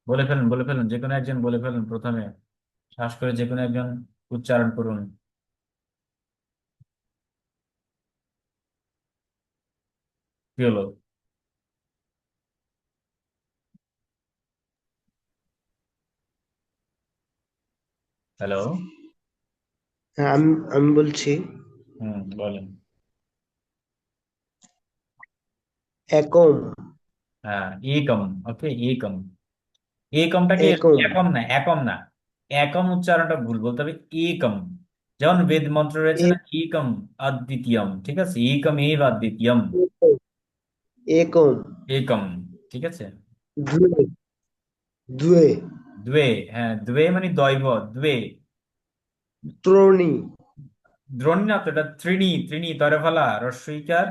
বলে ফেলুন, বলে ফেলুন, যে কোনো একজন বলে ফেলুন প্রথমে। শ্বাস করে যে কোনো একজন উচ্চারণ করুন। কি হলো? হ্যালো। হ্যাঁ, আমি বলছি হুম, বলেন। একম। হ্যাঁ, একম। ওকে, একম। একমটাকে একম। একম না, একম না, একম উচ্চারণটা ভুল, বলতে হবে একম। যেমন বেদ মন্ত্র রয়েছে না, এ- একম অদ্বিতীয়ম, ঠিক আছে, একম এব অদ্বিতীয়ম। একম। একম, ঠিক আছে। দ্বে। দ্বে। দ্বে, হ্যাঁ, দ্বে মানে দৈব, দ্বে। ত্রণী। দ্রোণী না তো, এটা ত্রিণী। ত্রিণী তরে ফেলা রস্বইকার,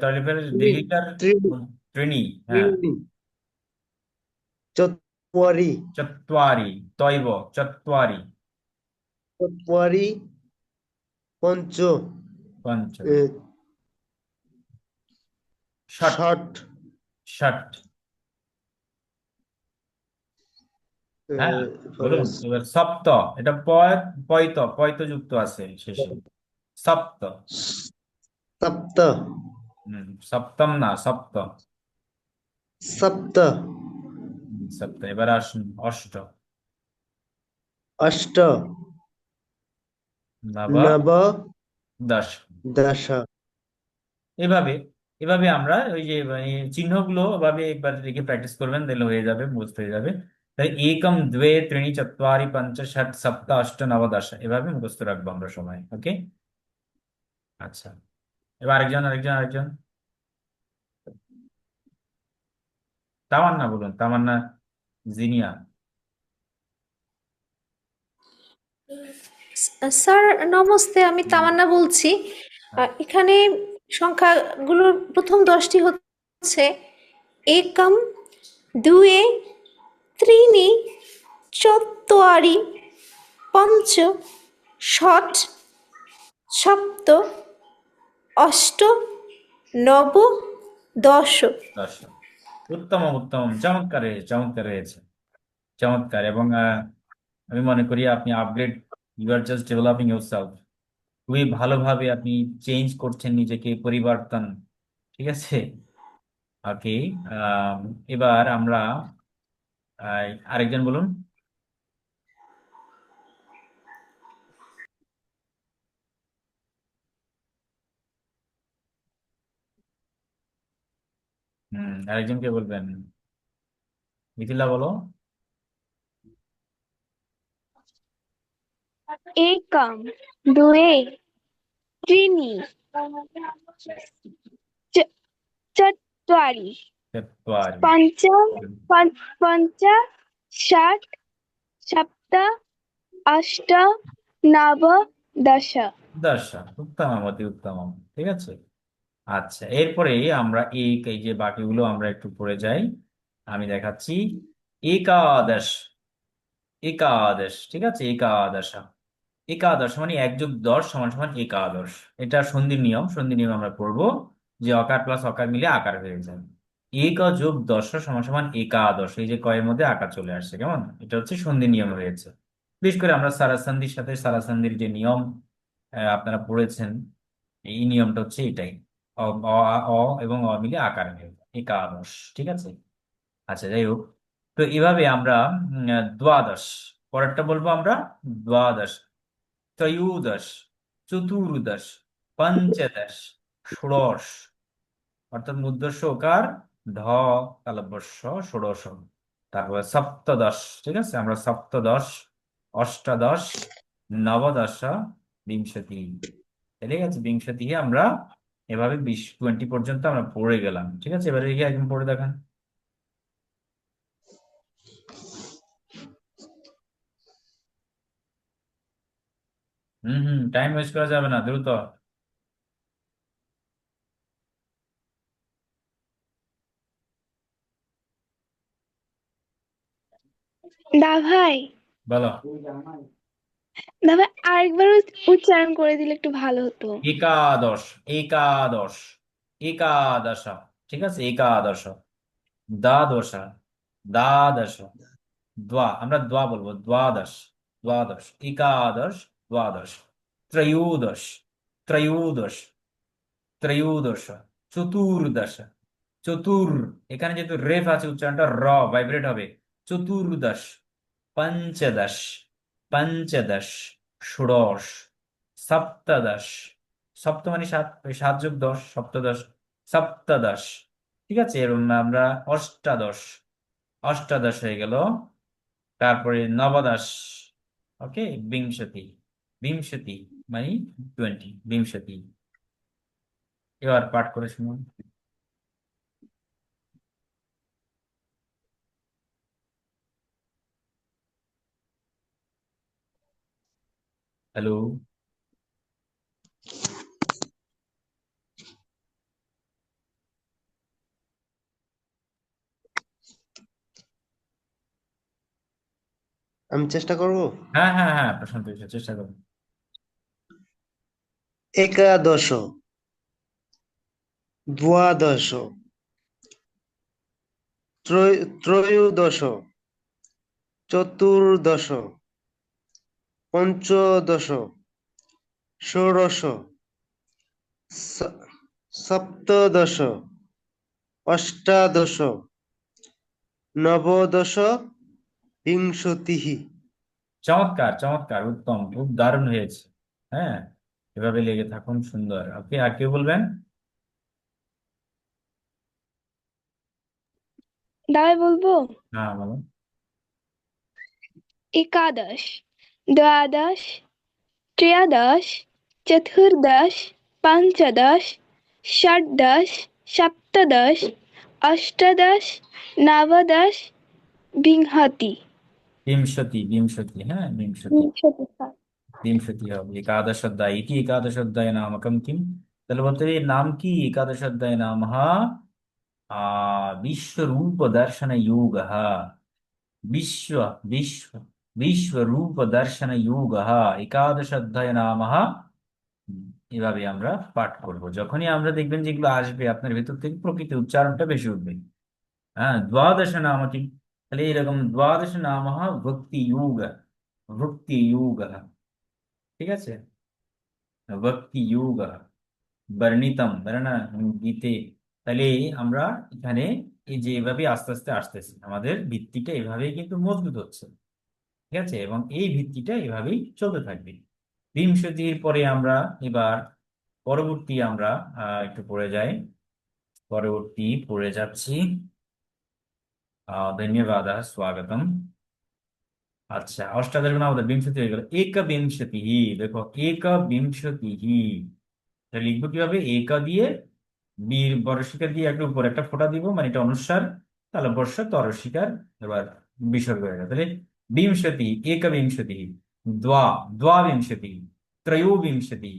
তরে ফেলে ত্রি। দীর্ঘিকার। ত্রিণী। ত্রিণী, হ্যাঁ। ত্রিণী। চত্বারি। চত্বারি, তৈব, চত্বারি। চত্বারি। পঞ্চ। পঞ্চ। এ, ষট। ষট। ষট, এ, হ্যাঁ, পরে বলুন এবার সপ্ত। এটা পয়, পয়ত, পয়ত যুক্ত আছে শেষে, সপ্ত। সপ্ত। সপ্তম না, সপ্ত। সপ্ত। সপ্ত, এবার আসুন অষ্ট। অষ্ট। নব, নব। দশ। দশ। এভাবে, এভাবে আমরা ওই যে মানে চিহ্নগুলো এভাবে একবার লিখে প্র্যাকটিস করবেন, তাহলে হয়ে যাবে, মুখস্থ হয়ে যাবে। তাই একম, দ্বে, ত্রিণী, চত্বারি, পঞ্চ, ষট, সপ্ত, অষ্ট, নব, দশ, এভাবে মুখস্থ রাখবো আমরা সবাই। ওকে, আচ্ছা, এবার আরেকজন, আরেকজন, আরেকজন। তামান্না বলুন, তামান্না জিনিয়া। স্যার নমস্তে, আমি হুম, তামান্না বলছি। হ্যাঁ, এখানে সংখ্যাগুলোর প্রথম 10টি হচ্ছে একম, দুয়ে, ত্রিণি, চত্বারি, পঞ্চ, ষট, সপ্ত, অষ্ট, নব, দশ। 10। উত্তম উত্তম, চমৎকার হয়েছে, চমৎকার হয়েছে, চমৎকার। এবং আমি মনে করি আপনি upgrade, you are just developing yourself. খুবই ভালোভাবে আপনি চেঞ্জ করছেন নিজেকে, পরিবর্তন। ঠিক আছে। ওকে। এবার আমরা আরেকজন বলুন। আরেকজনকে বলবেন। মিথিলা বলো। एकम द्वे त्रीणि च- चत्वारि চত্বারি। पञ्च पञ्च षट् सप्त अष्ट नव दश। 10। উত্তম, অতি উত্তম। ঠিক আছে। আচ্ছা, এরপরে আমরা এই যে বাকিগুলো আমরা একটু পড়ে যাই। আমি দেখাচ্ছি। একাদশ, একাদশ, ঠিক আছে, একাদশ। একাদশ মানে 1+10 সমান সমান একাদশ। এটা সন্ধির নিয়ম, সন্ধির নিয়ম আমরা পড়বো যে অকার প্লাস অকার মিলে আকার হয়ে যায়। এক যোগ 10 সমান সমান একাদশ। এই যে কয়ের মধ্যে আকার চলে আসছে, কেমন, এটা হচ্ছে সন্ধির নিয়ম হয়েছে। বিশেষ করে আমরা সারাসন্ধির সাথে সারাসন্ধির যে নিয়ম আপনারা পড়েছেন, এই নিয়মটা হচ্ছে এটাই। অ অ অ এবং অ মিলে আকার হয়ে যায় একাদশ। ঠিক আছে। আচ্ছা, যাই হোক। তো এভাবে আমরা দ্বাদশ, পরেরটা বলবো আমরা। দ্বাদশ, ত্রয়োদশ, চতুর্দশ, পঞ্চদশ, ষোড়শ, অর্থাৎ মূর্ধন্য ওকার, ধ তালব্যস্য, ষোড়শ। তারপরে সপ্তদশ। ঠিক আছে, আমরা সপ্তদশ, অষ্টাদশ, নবদশ, বিংশতি। ঠিক আছে, বিংশতি আমরা এভাবে 20 পর্যন্ত আমরা পড়ে গেলাম। ঠিক আছে, এবারে গিয়ে একদম পড়ে দেখান। টাইম ওয়েস্ট করা যাবে না, দ্রুত। দা ভাই, বলো। দা ভাই আরেকবার উচ্চারণ করে দিলে একটু ভালো হতো। একাদশ, একাদশ, একাদশ। ঠিক আছে, একাদশ। দ্বাদশ, দ্বাদশ, আমরা বলবো দ্বাদশ, দ্বাদশ, একাদশ, দ্বাদশ, ত্রয়োদশ, ত্রয়োদশ, ত্রয়োদশ, চতুর্দশ, চতুর, এখানে যেহেতু রেফ আছে উচ্চারণটা ভাইব্রেট হবে। চতুর্দশ, পঞ্চদশ, পঞ্চদশ, ষোড়শ, সপ্তদশ, সপ্ত মানে 7, ওই 7+10, সপ্তদশ, সপ্তদশ। ঠিক আছে, এরকম আমরা অষ্টাদশ, অষ্টাদশ হয়ে গেল। তারপরে নবদশ। ওকে। বিংশতি, বিংশতি মানে 20, বিংশতি। এবার পাঠ করে শুনুন। হ্যালো। আমি চেষ্টা করব। হ্যাঁ হ্যাঁ হ্যাঁ, প্রশান্ত, চেষ্টা করুন। একাদশ, দ্বাদশ, ত্রয়োদশ, চতুর্দশ, পঞ্চদশ, ষোড়শ, স- সপ্তদশ, অষ্টাদশ, নবদশ, বিংশতিঃ। চমৎকার, চমৎকার, উত্তম, খুব দারুণ হয়েছে। হ্যাঁ, এভাবে লেগে থাকুন, সুন্দর। ওকে, আর কেউ বলবেন? দা ভাই বলবো। হ্যাঁ, বলুন। एकादश द्वादश त्रयोदश चतुर्दश पञ्चदश षोडश सप्तदश अष्टादश नवदश विंशति। বিংশতি, বিংশতি, হ্যাঁ, বিংশতি। विंशति। বিংশতি হবে। একাদশ অধ্যায়, ইতি একাদশ অধ্যায় নামকম কিম? তাহলে বলতে হবে, এর নাম কি? একাদশ অধ্যায় নাম বিশ্বরূপ দর্শন যোগ। বিশ্ব বিশ্ব বিশ্বরূপ দর্শন যোগ একাদশ অধ্যায় নাম। এভাবে আমরা পাঠ করব। যখনই আমরা দেখবেন যেগুলো আসবে আপনার ভেতর থেকে, প্রকৃতি উচ্চারণটা বেশি উঠবে। হ্যাঁ, দ্বাদশ নাম কি? তাহলে এরকম দ্বাদশ নাম ভক্তি যোগ। ভক্তি যোগ, ঠিক আছে? ভক্তি যোগ বর্ণিতম বর্ণনা গীতে। তাহলে আমরা এখানে এই যে এভাবে আস্তে আস্তে আসতেছি, আমাদের ভিত্তিটা এভাবেই কিন্তু মজবুত হচ্ছে, ঠিক আছে? এবং এই ভিত্তিটা এভাবেই চলতে থাকবে। বিংশতির পরে আমরা এবার পরবর্তী আমরা একটু পড়ে যাই। পরবর্তী পড়ে যাচ্ছি। ধন্যবাদ, স্বাগতম। আচ্ছা, অষ্টাদশ গুণ আমাদের বিংশতি হয়ে গেল। একবিংশতি, দেখো একবিংশতি। এটা লিখবো কিভাবে? একা দিয়ে বীর বর্ষিকার দিয়ে একটা উপরে একটা ফোঁটা দিব, মানে এটা অনুস্বার, তাহলে বর্ষ তরস্বীকার, এবার বিসর্গ হয়ে গেল। তাহলে বিংশতি, একবিংশতি, দ্বাবিংশতি, ত্রয়োবিংশতি,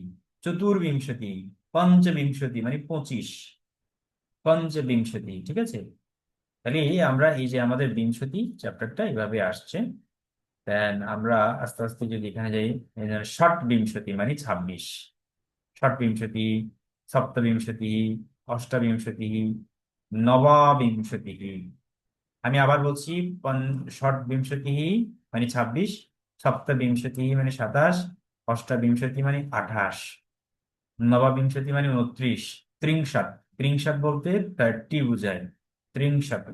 চতুর্বিংশতি, পঞ্চবিংশতি মানে 25, পঞ্চবিংশতি, ঠিক আছে? তাহলে আমরা এই যে আমাদের বিংশতি চ্যাপ্টারটা এভাবে আসছে। দেন আমরা আস্তে আস্তে যদি এখানে যাই, ষট বিংশতি মানে 26, ষট্বিংশতি, সপ্তবিংশতি, অষ্টাবিংশতি, নবাবিংশতি। আমি আবার বলছি, ষটবিংশতি মানে 26, সপ্তবিংশতি মানে 27, অষ্টাবিংশতি মানে 28, নবাবিংশতি মানে 29, ত্রিংশত। ত্রিংশত বলতে 30 বোঝায়, ত্রিংশত।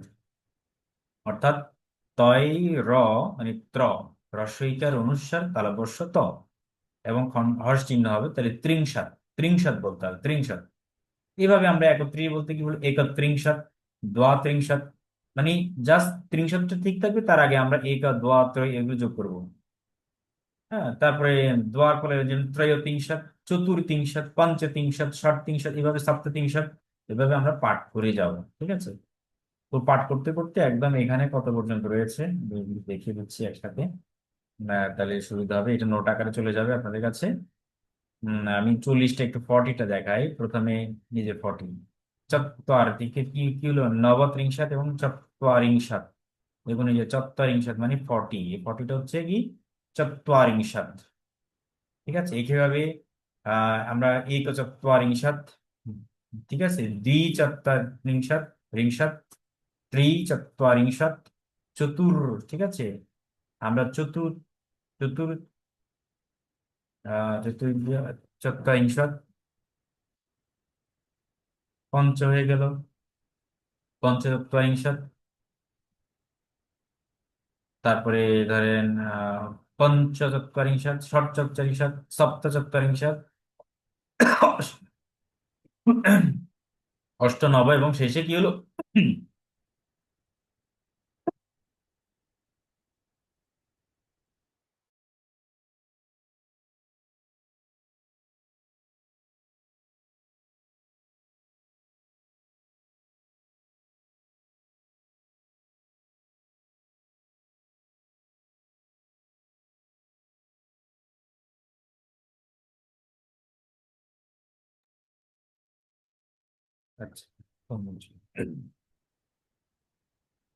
অর্থাৎ তয় র মানে ত্র, রস্বইকার অনুস্বার তালব্যস্য ত, এবং হর্ষ চিহ্ন হবে, তাহলে ত্রিংশত। ত্রিংশত বলতে হবে, ত্রিংশত। এভাবে আমরা একত্রিশ বলতে কি বলি? একত্রিংশত, দ্বাত্রিংশত। মানে জাস্ট ত্রিংশতটা ঠিক থাকবে, তার আগে আমরা এক, দ্বা, ত্রয় এগুলো যোগ করবো। হ্যাঁ, তারপরে দ্বার পরে যেমন ত্রয়োতিংশত, চতুর্তিংশত, পঞ্চতিংশত, ষট্তিংশত, এভাবে সপ্ততিংশত, এভাবে আমরা পাঠ করে যাব, ঠিক আছে? তো পাঠ করতে করতে একদম এখানে কত পর্যন্ত রয়েছে দেখিয়ে দিচ্ছি একসাথে। তাহলে সুবিধা হবে, এটা নোট আকারে চলে যাবে আপনাদের কাছে। আমি 40টা, একটু 40টা দেখাই প্রথমে। নিজে 40 চত্বর দিকে কি কি হলো? নবত্রিংশত এবং চত্বরিংশত। দেখুন এই যে চত্বরিংশত মানে 40, এই 40টা হচ্ছে কি? চত্বরিংশত, ঠিক আছে? এইভাবে আমরা এক চত্বরিংশত, ঠিক আছে, দ্বি চত্বরিংশত, রিংশত, ত্রি চত্বরিংশত, চতুর, ঠিক আছে? আমরা চতুর চতুর চতুর চত্বরিংশত, পঞ্চ হয়ে গেল, পঞ্চচত্বরিংশত। তারপরে ধরেন পঞ্চচত্বরিংশত, ষটচত্বরিংশত, সপ্তচত্বরিংশত, অষ্টনব, এবং শেষে কি হলো?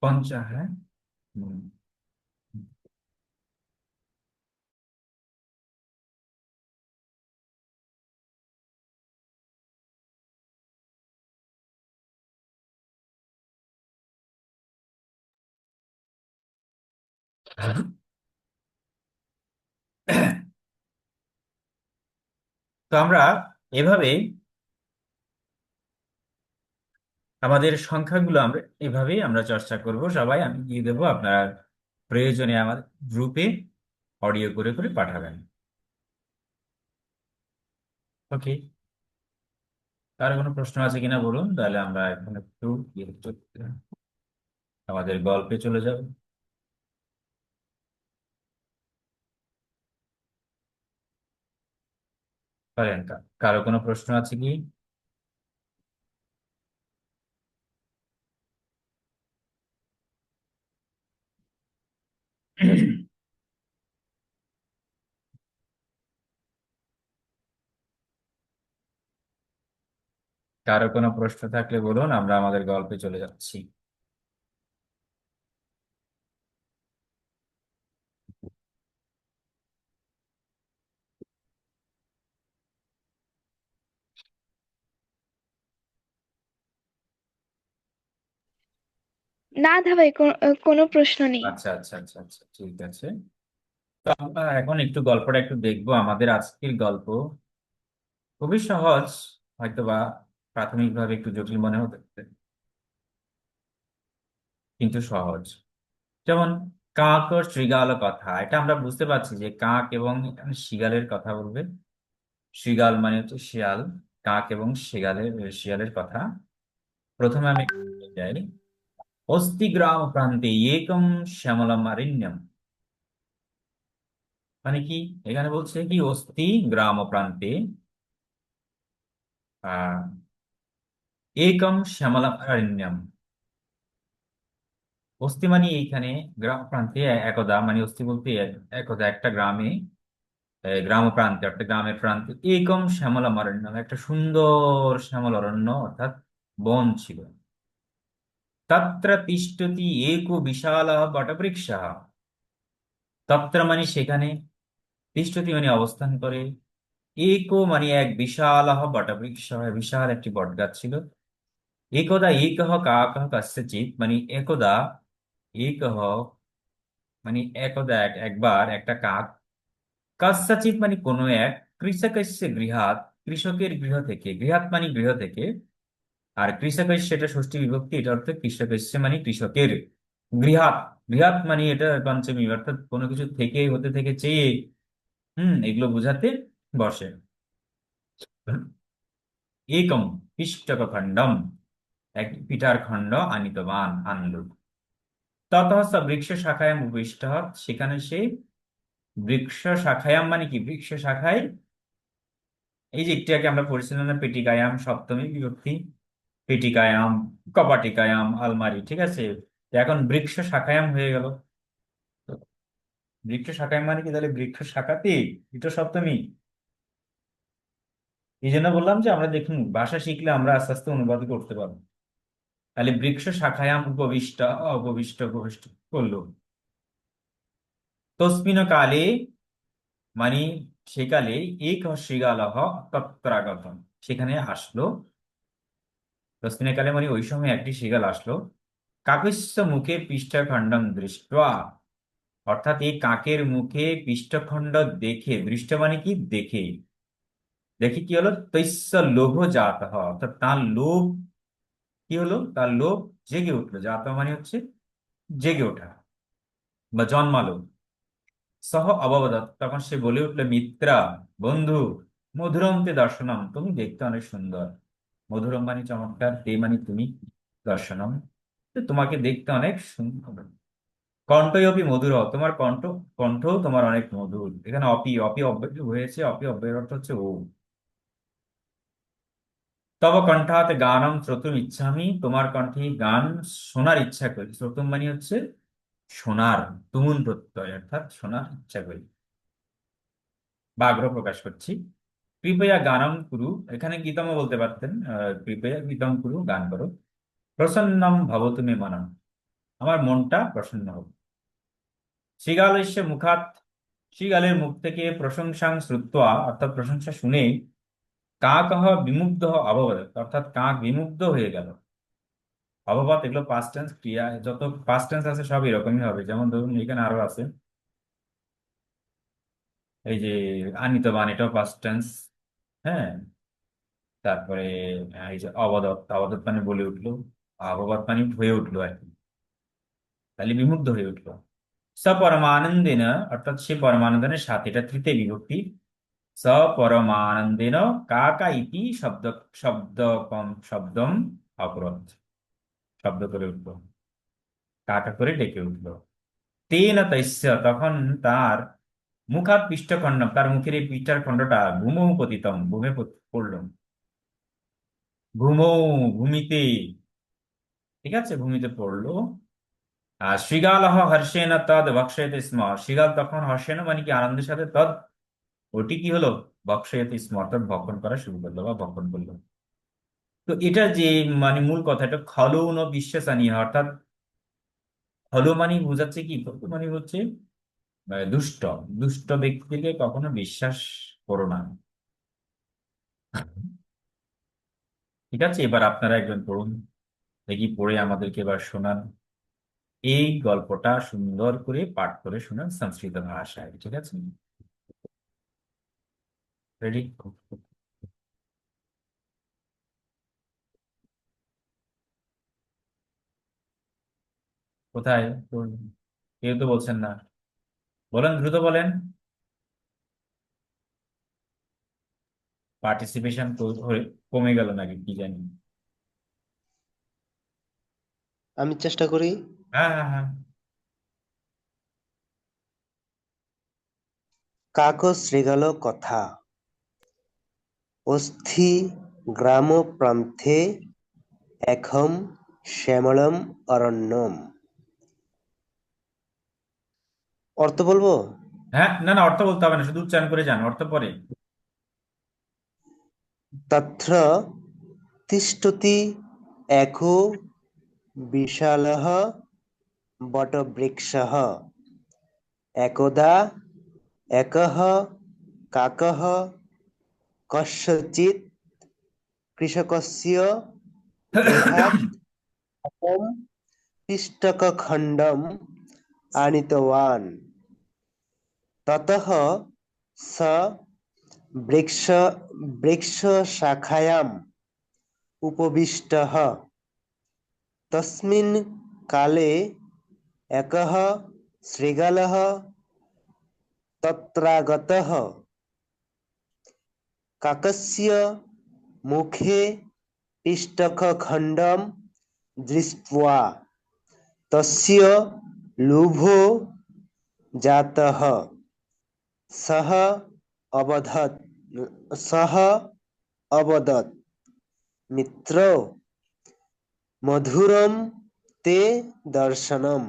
আচ্ছা, হ্যাঁ। হুম। তো আমরা এভাবে আমাদের সংখ্যাগুলো আমরা এভাবেই আমরা চর্চা করব সবাই। আমি দিয়ে দেবো, আপনার প্রয়োজনে আমার গ্রুপে অডিও করে করে পাঠাবেন। ওকে, কার কোনো প্রশ্ন আছে কিনা বলুন, তাহলে আমরা এখন একটু আমাদের গল্পে চলে যাব। পারেন? কারো কোনো প্রশ্ন আছে কি? কারো কোনো প্রশ্ন থাকলে বলুন, আমরা আমাদের গল্পে চলে যাচ্ছি। না দা ভাই, কোনো প্রশ্ন নেই। আচ্ছা আচ্ছা আচ্ছা আচ্ছা, ঠিক আছে। তো আমরা এখন একটু গল্পটা একটু দেখবো। আমাদের আজকের গল্প খুবই সহজ, হয়তোবা প্রাথমিকভাবে একটু জটিল মনে হতে পারে, কিন্তু সহজ। যেমন কাক ও শৃগাল কথা, এটা আমরা বুঝতে পারছি যে কাক এবং এখানে শিয়ালের কথা বলবে। শৃগাল মানে হচ্ছে শিয়াল, কাক এবং শিয়ালের কথা। প্রথমে আমি একটু যাই। অস্তি গ্রাম প্রান্তে একম শ্যামলম অরণ্যম, মানে কি? এখানে বলছে কি অস্তি গ্রাম প্রান্তে আহ একম শ্যামলম অরণ্যম। অস্তি মানে এইখানে গ্রাম প্রান্তে একদা, মানে অস্তি বলতে একদা একটা গ্রামে, গ্রাম প্রান্তে অর্থাৎ গ্রামের প্রান্তে একম শ্যামলম অরণ্যম, একটা সুন্দর শ্যামল অরণ্য অর্থাৎ বন ছিল। তত্র তিষ্ঠতি एको বিশালः বটবৃক্ষः। তত্র মানে সেখানে, তিষ্ঠতি মানে অবস্থান করে, एको মানে এক, বিশালः বটবৃক্ষः বিশাল একটি বট গাছ ছিল। একদা একः কাকः কস্যচিৎ মানে একদা, একः মানে একদা একবার একটা কাক, কস্যচিৎ মানে কোনো এক, কৃষকস্য গৃহাৎ কৃষকের গৃহ থেকে, গৃহাৎ মানে গৃহ থেকে, আর কৃষকস্য এটা ষষ্ঠী বিভক্তি, এটা অর্থ কৃষকস্য মানে কৃষকের, গৃহাৎ, গৃহাৎ মানে এটা পঞ্চমী, অর্থাৎ কোনো কিছু থেকে, হতে থেকে, চেয়ে, এগুলো বোঝাতে বসে। একম পিষ্টক খণ্ডম, এক পিঠার খণ্ড আনিতবান আনলো। ততঃ স বৃক্ষ শাখায়াম উপবিষ্ট, সেখানে সে বৃক্ষ শাখায়াম মানে কি, বৃক্ষ শাখায়, এই যে একটু আগে আমরা পড়ছিলাম না, পেটিকায়াম সপ্তমী বিভক্তি, পেটিকায়াম, কপাটিকায়াম আলমারি, ঠিক আছে। তো এখন বৃক্ষ শাখায়াম হয়ে গেল। বৃক্ষ শাখায়াম মানে কি, তাহলে বৃক্ষ শাখাতে, এটা সপ্তমী। এই জন্য বললাম যে আমরা দেখুন ভাষা শিখলে আমরা আস্তে আস্তে অনুবাদ করতে পারবো। তাহলে বৃক্ষ শাখায়াম উপবিষ্ট, উপবিষ্ট উপবিষ্ট করলো। তস্মিন কালে মানে সেকালে এক শৃগালহ তত্রাগতম, সেখানে আসলো। তস্মিন কালে মানে ওই সময় একটি শৃগাল আসলো। কাকস্য মুখে পৃষ্ঠখণ্ডম দৃष्ट्वा, অর্থাৎ এই কাকের মুখে পৃষ্ঠখণ্ড দেখে, দৃষ্ট মানে কি দেখে, দেখে কি হলো, তৈস্য লোভ জাত, অর্থাৎ তার লোভ কি হলো, তার লোভ জেগে উঠলো। জাত মানে হচ্ছে জেগে ওঠা বা জন্মালো। সহ অববদত, তখন সে বলে উঠলো, মিত্রা বন্ধু, মধুরম তে দর্শনম, তুমি দেখতে অনেক সুন্দর। মধুরম মানে চমৎকার, তে মানে তুমি, দর্শনম তো তোমাকে দেখতে অনেক সুন্দর। কণ্ঠই অপি মধুর, তোমার কণ্ঠ, কণ্ঠ তোমার অনেক মধুর। এখানে অপি, অপি অব্যয় হয়েছে, অপি অব্যয়ের অর্থ হচ্ছে ও। তব কণ্ঠাতে গানম শ্রোতুম ইচ্ছামি, তোমার কণ্ঠে গান শোনার ইচ্ছা করি। শ্রোতুম মানে হচ্ছে শোনার, তুমুল প্রত্যয় অর্থাৎ শোনার ইচ্ছা করি বা আগ্রহ প্রকাশ করছি। কৃপয়া গানম কুরু, এখানে গীতম বলতে পারতেন, কৃপয়া গীতম কুরু, গান করো। প্রসন্নম ভবতু মে মনম, আমার মনটা প্রসন্ন হোক। শৃগালস্য মুখাত, শৃগালের মুখ থেকে প্রশংসাং শ্রুত্বা, অর্থাৎ প্রশংসা শুনে, কাকঃ বিমুগ্ধ অভবত, অর্থাৎ কাক বিমুগ্ধ হয়ে গেল। অভবত এগুলো পাস্ট টেন্স ক্রিয়া, যত পাস্ট টেন্স আছে সব এরকমই হবে। যেমন ধরুন এখানে আরো আছে, এই যে আনিতবান, এটাও পাস্ট টেন্স। হ্যাঁ, তারপরে এই যে অবদত, অবদত মানে বলে উঠলো, অবগত মানে হয়ে উঠলো আর কি, তাহলে বিমুগ্ধ হয়ে উঠলো। সপরমানন্দেন, অর্থাৎ সে পরমানন্দের সাথে, এটা তৃতীয় বিভক্তি। সপরমানন্দেন কাকা ইতি শব্দ, শব্দ কম শব্দম অপরত, শব্দ করে উঠলো, কাকা করে ডেকে উঠলো। তেন তৈস্য, তখন তার মুখাত পৃষ্ঠখণ্ডম, তার মুখের এই পৃষ্ঠার খণ্ডটা ভূমৌ পতিতম, ভূমে পড়ল। ভূমৌ, ভূমিতে, ঠিক আছে, ভূমিতে পড়লো। আর শৃগালহ হর্ষেণ তদ ভক্ষয়তে স্ম, শৃগাল তখন হর্ষেণ মানে কি আনন্দের সাথে, তদ ওটি কি হলো, ভক্ষয়তে স্ম অর্থাৎ ভক্ষণ করা শুরু করলো বা ভক্ষণ করলো। তো এটা যে মানে মূল কথাটা খলু ন বিশ্বাসানি, অর্থাৎ খলু মানে বোঝাচ্ছে কি, খলু মানে হচ্ছে দুষ্ট। দুষ্ট ব্যক্তিকে কখনো বিশ্বাস করো না। ঠিক আছে, এবার আপনারা একজন পড়ুন, দেখি পড়ে আমাদেরকে এবার শোনান। এই গল্পটা সুন্দর করে পাঠ করে শোনান সংস্কৃত ভাষায়, ঠিক আছে? রেডি? কোথায়? কেউ তো বলছেন না, বলেন, দ্রুত বলেন। পার্টিসিপেশন কমে গেল নাকি কি জানি। আমি চেষ্টা করি। হ্যাঁ, হ্যাঁ, হ্যাঁ। কাক শৃগাল কথা। অস্থি গ্রাম প্রান্তে একম শ্যামলম অরণ্যম। অর্থ বলবো? হ্যাঁ, না না, অর্থ বলতে হবে না, শুধু উচ্চারণ করে যান, অর্থ পরে। তত্র তিষ্ঠতি একো বিশালः বটবৃক্ষः। একদা একः কাকः কস্যচিत् কৃষকस्य গৃহাत् একं पिष्टकखण्डम् आनीतवान्। ततः स वृक्ष वृक्षशाखायाम् उपविष्टः। तस्मिन् काले एकः शृगालः तत्रागतः। काकस्य मुखे पिष्टकखण्डं दृष्ट्वा तस्य लोभो जातः। सः अवदत् सः अवदत् मित्रौ मधुरं ते दर्शनम्।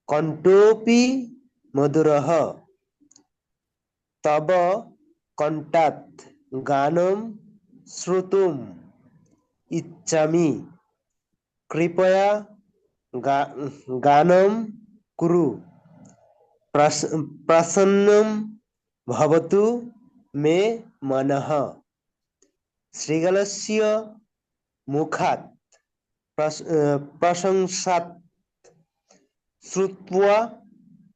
कण्ठोऽपि मधुरः। तव कण्ठात् गानं श्रोतुम् इच्छामि। कृपया गानं कुरु। प्रसन्नं भवतु मे मनः। शृगालस्य मुखात् प्रशंसात् श्रुत्वा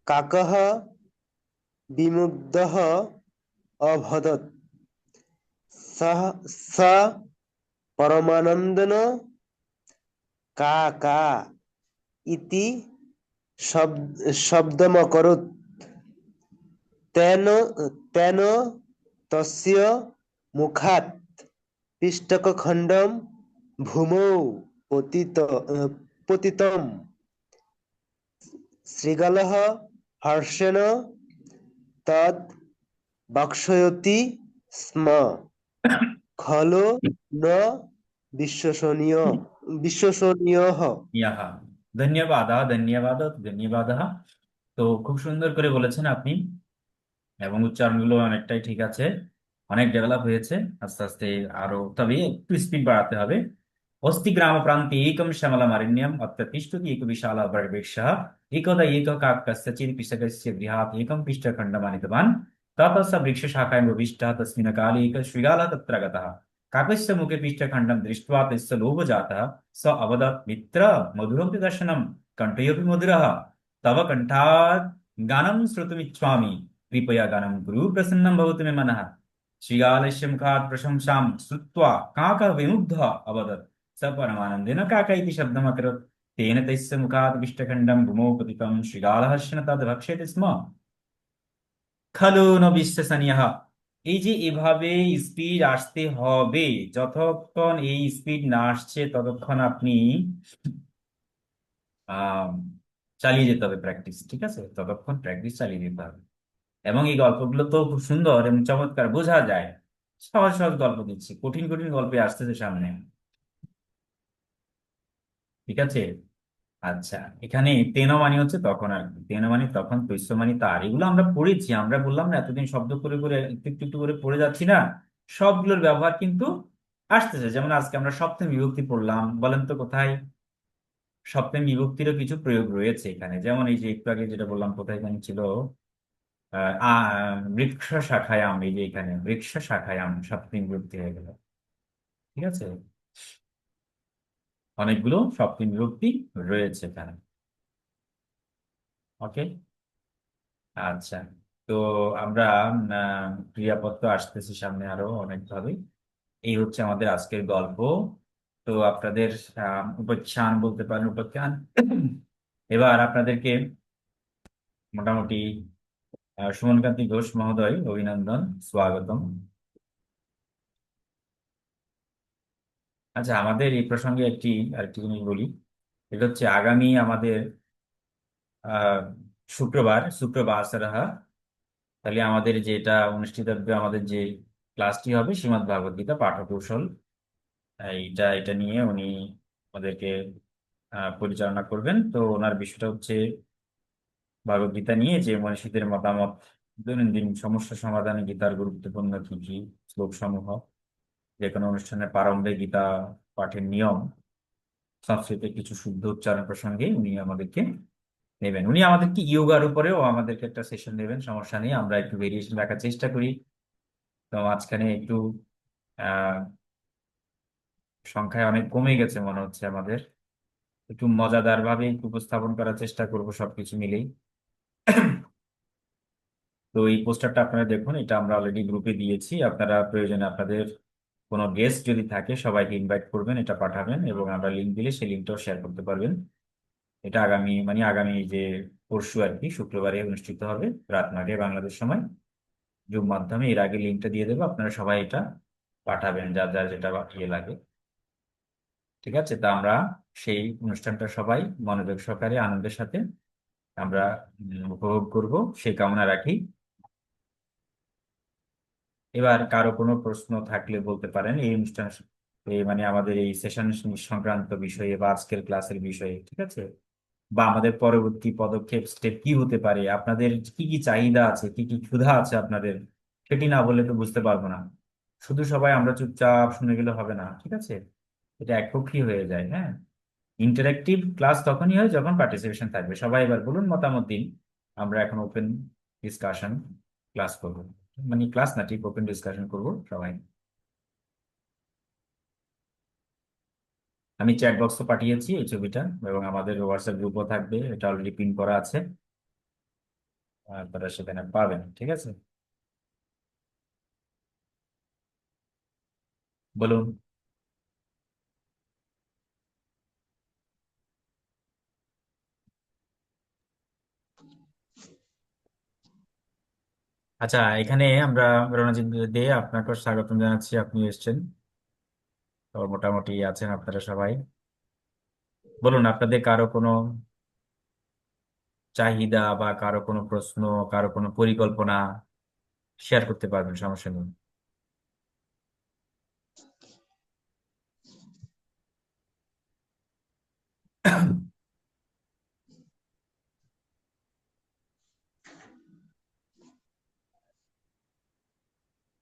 काकः विमुग्धः अभवत्। स परमानन्देन का का इति शब्दमकरोत्। तेन तेन तस्य मुखात् पिष्टकखण्डं भूमौ पतितम्। शृगालः हर्षेण तद् भक्षयति स्म। खलु न विश्वसनीयः। ইয়াহা, ধন্যবাদ, ধন্যবাদ, ধন্যবাদ। তো খুব সুন্দর করে বলেছেন আপনি, এবং উচ্চারণগুলো অনেকটাই ঠিক আছে, অনেক ডেভেলপ হয়েছে আস্তে আস্তে। আরো তবে একটু স্পিড বাড়াতে হবে। অস্তি গ্রাম প্রান্তে একম শ্যামলাম অরণ্যম অত্র তিষ্ঠতি এক বিশাল বটবৃক্ষः। একদা একः কাকः কস্যচিत् पिशकस्य गृहात् एकं पिष्टखण्डम् आनीतवान्। ततः स वृक्षशाखायाम् उपविष्टः। तस्मिन् काले एकः शृगालः तत्र गतः। काकस्य मुखे पिष्टखण्डं दृष्ट्वा तस्य लोभो जातः। स अवदत् मित्र मधुरं ते दर्शनं, कण्ठोऽपि मधुरः। तव कण्ठात् गानं श्रोतुमिच्छामि। कृपया गानं कुरु, प्रसन्नं भवतु मे मनः। शृगालस्य मुखात् प्रशंसां श्रुत्वा काकः विमुग्धः अवदत्। स परमानन्देन काक इति शब्दमकरोत्। तेन तस्य मुखात् पिष्टखण्डं भूमौ पतितं। शृगालः हर्षेण तद् भक्षयति स्म। খলু ন বিশ্বাসনীয়। এই যে এভাবে স্পিড আসতে হবে, যতক্ষণ এই স্পিড না আসছে ততক্ষণ আপনি আহ চালিয়ে যেতে হবে প্র্যাকটিস, ঠিক আছে? ততক্ষণ প্র্যাকটিস চালিয়ে যেতে হবে। এবং এই গল্পগুলো তো খুব সুন্দর এবং চমৎকার, বোঝা যায়। সহজ সহজ গল্প দিচ্ছি, কঠিন কঠিন গল্পে আসতেছে সামনে, ঠিক আছে? আচ্ছা, এখানে তেন মানে হচ্ছে তখন, আর কি তেন মানে তখন, তৈশ্য মানে তার, এগুলো আমরা পড়েছি। আমরা বললাম না এতদিন শব্দ করে করে একটু একটু একটু করে পড়ে যাচ্ছি না, সবগুলোর ব্যবহার কিন্তু আসতেছে, যেমন আজকে আমরা সপ্তমী বিভক্তি পড়লাম, বলেন তো কোথায় সপ্তমী বিভক্তিরও কিছু প্রয়োগ রয়েছে এখানে। যেমন এই যে একটু আগে যেটা বললাম, কোথায় এখানে ছিল, বৃক্ষ শাখায় আম, এই যে এখানে বৃক্ষ শাখায় আম সপ্তমী বিভক্তি হয়ে গেল। ঠিক আছে, অনেকগুলো সপ্তমী বিভক্তি রয়েছে এখানে। ওকে, আচ্ছা। তো আমরা ক্রিয়াপদ তো আসতেছি সামনে আরো অনেকভাবে। এই হচ্ছে আমাদের আজকের গল্প। তো আপনাদের উপচ্ছান বলতে পারেন, উপাখ্যান। এবার আপনাদেরকে মোটামুটি সুমনকান্তি ঘোষ মহোদয়, অভিনন্দন, স্বাগতম। আচ্ছা, আমাদের এই প্রসঙ্গে আরেকটি জিনিস বলি। এটা হচ্ছে আগামী আমাদের আহ শুক্রবার শুক্রবার সারাহা, তাহলে আমাদের যেটা অনুষ্ঠিত হবে, আমাদের যে ক্লাসটি হবে শ্রীমদ্ ভাগবত গীতা পাঠকৌশল, এইটা এটা নিয়ে উনি আমাদেরকে পরিচালনা করবেন। তো ওনার বিষয়টা হচ্ছে ভগবত গীতা নিয়ে যে মনীষীদের মতামত, দৈনন্দিন সমস্যা সমাধানে গীতার গুরুত্বপূর্ণ কি কি শ্লোক সমূহ, যে কোনো অনুষ্ঠানের প্রারম্ভে গীতা পাঠের নিয়ম, সংস্কৃতের কিছু শুদ্ধ উচ্চারণ প্রসঙ্গে উনি আমাদেরকে নেবেন। উনি আমাদেরকে ইয়োগার উপরেও আমাদেরকে একটা সেশন নেবেন, সমস্যা নেই, আমরা একটু ভেরিয়েশন রাখার চেষ্টা করি। তো মাঝখানে একটু আহ সংখ্যায় অনেক কমে গেছে মনে হচ্ছে আমাদের, একটু মজাদার ভাবে উপস্থাপন করার চেষ্টা করব সবকিছু মিলেই। তো এই পোস্টারটা আপনারা দেখুন, এটা আমরা অলরেডি গ্রুপে দিয়েছি। আপনারা প্রয়োজনে আপনাদের কোনো গেস্ট যদি থাকে সবাইকে ইনভাইট করবেন, এটা পাঠাবেন, এবং আমরা লিঙ্ক দিলে সেই লিঙ্কটাও শেয়ার করতে পারবেন। এটা আগামী যে পরশু আর কি, শুক্রবারে অনুষ্ঠিত হবে রাত 9টায় বাংলাদেশ সময়, জুম মাধ্যমে। এর আগে লিঙ্কটা দিয়ে দেবো, আপনারা সবাই এটা পাঠাবেন, যার যার যেটা ইয়ে লাগে। ঠিক আছে, তা আমরা সেই অনুষ্ঠানটা সবাই মনোযোগ সহকারে আনন্দের সাথে আমরা উপভোগ করব, সেই কামনা রাখি। এবার কারো কোনো প্রশ্ন থাকলে বলতে পারেন এই অনুষ্ঠান, এই মানে আমাদের এই সেশন সংক্রান্ত বিষয়ে বা আজকের ক্লাসের বিষয়ে। ঠিক আছে, বা আমাদের পরবর্তী পদক্ষেপ স্টেপ কি হতে পারে, আপনাদের কি কি চাহিদা আছে, কি কি ক্ষুধা আছে আপনাদের, সেটি না বললে তো বুঝতে পারবো না। শুধু সবাই আমরা চুপচাপ শুনে গেলে হবে না, ঠিক আছে? এটা একপক্ষী হয়ে যায়। হ্যাঁ, ইন্টারেক্টিভ ক্লাস তখনই হয় যখন পার্টিসিপেশন থাকবে। সবাই এবার বলুন, মতামত দিন। আমরা এখন ওপেন ডিসকাশন ক্লাস করব, মানে ক্লাস না, ঠিক ওপেন ডিসকাশন করব সবাই। আমি চ্যাট বক্সও পাঠিয়েছি এই ছবিটা, এবং আমাদের হোয়াটসঅ্যাপ গ্রুপও থাকবে, এটা অলরেডি পিন করা আছে, আপনারা সেখানে পাবেন। ঠিক আছে, বলুন। আচ্ছা, এখানে আমরা রণজিৎ দে, আপনাকে স্বাগতম জানাচ্ছি, আপনি এসেছেন। তো মোটামুটি আছেন আপনারা সবাই। বলুন, আপনাদের কারো কোনো চাহিদা বা কারো কোনো প্রশ্ন, কারো কোনো পরিকল্পনা শেয়ার করতে পারবেন, সমস্যা নেই।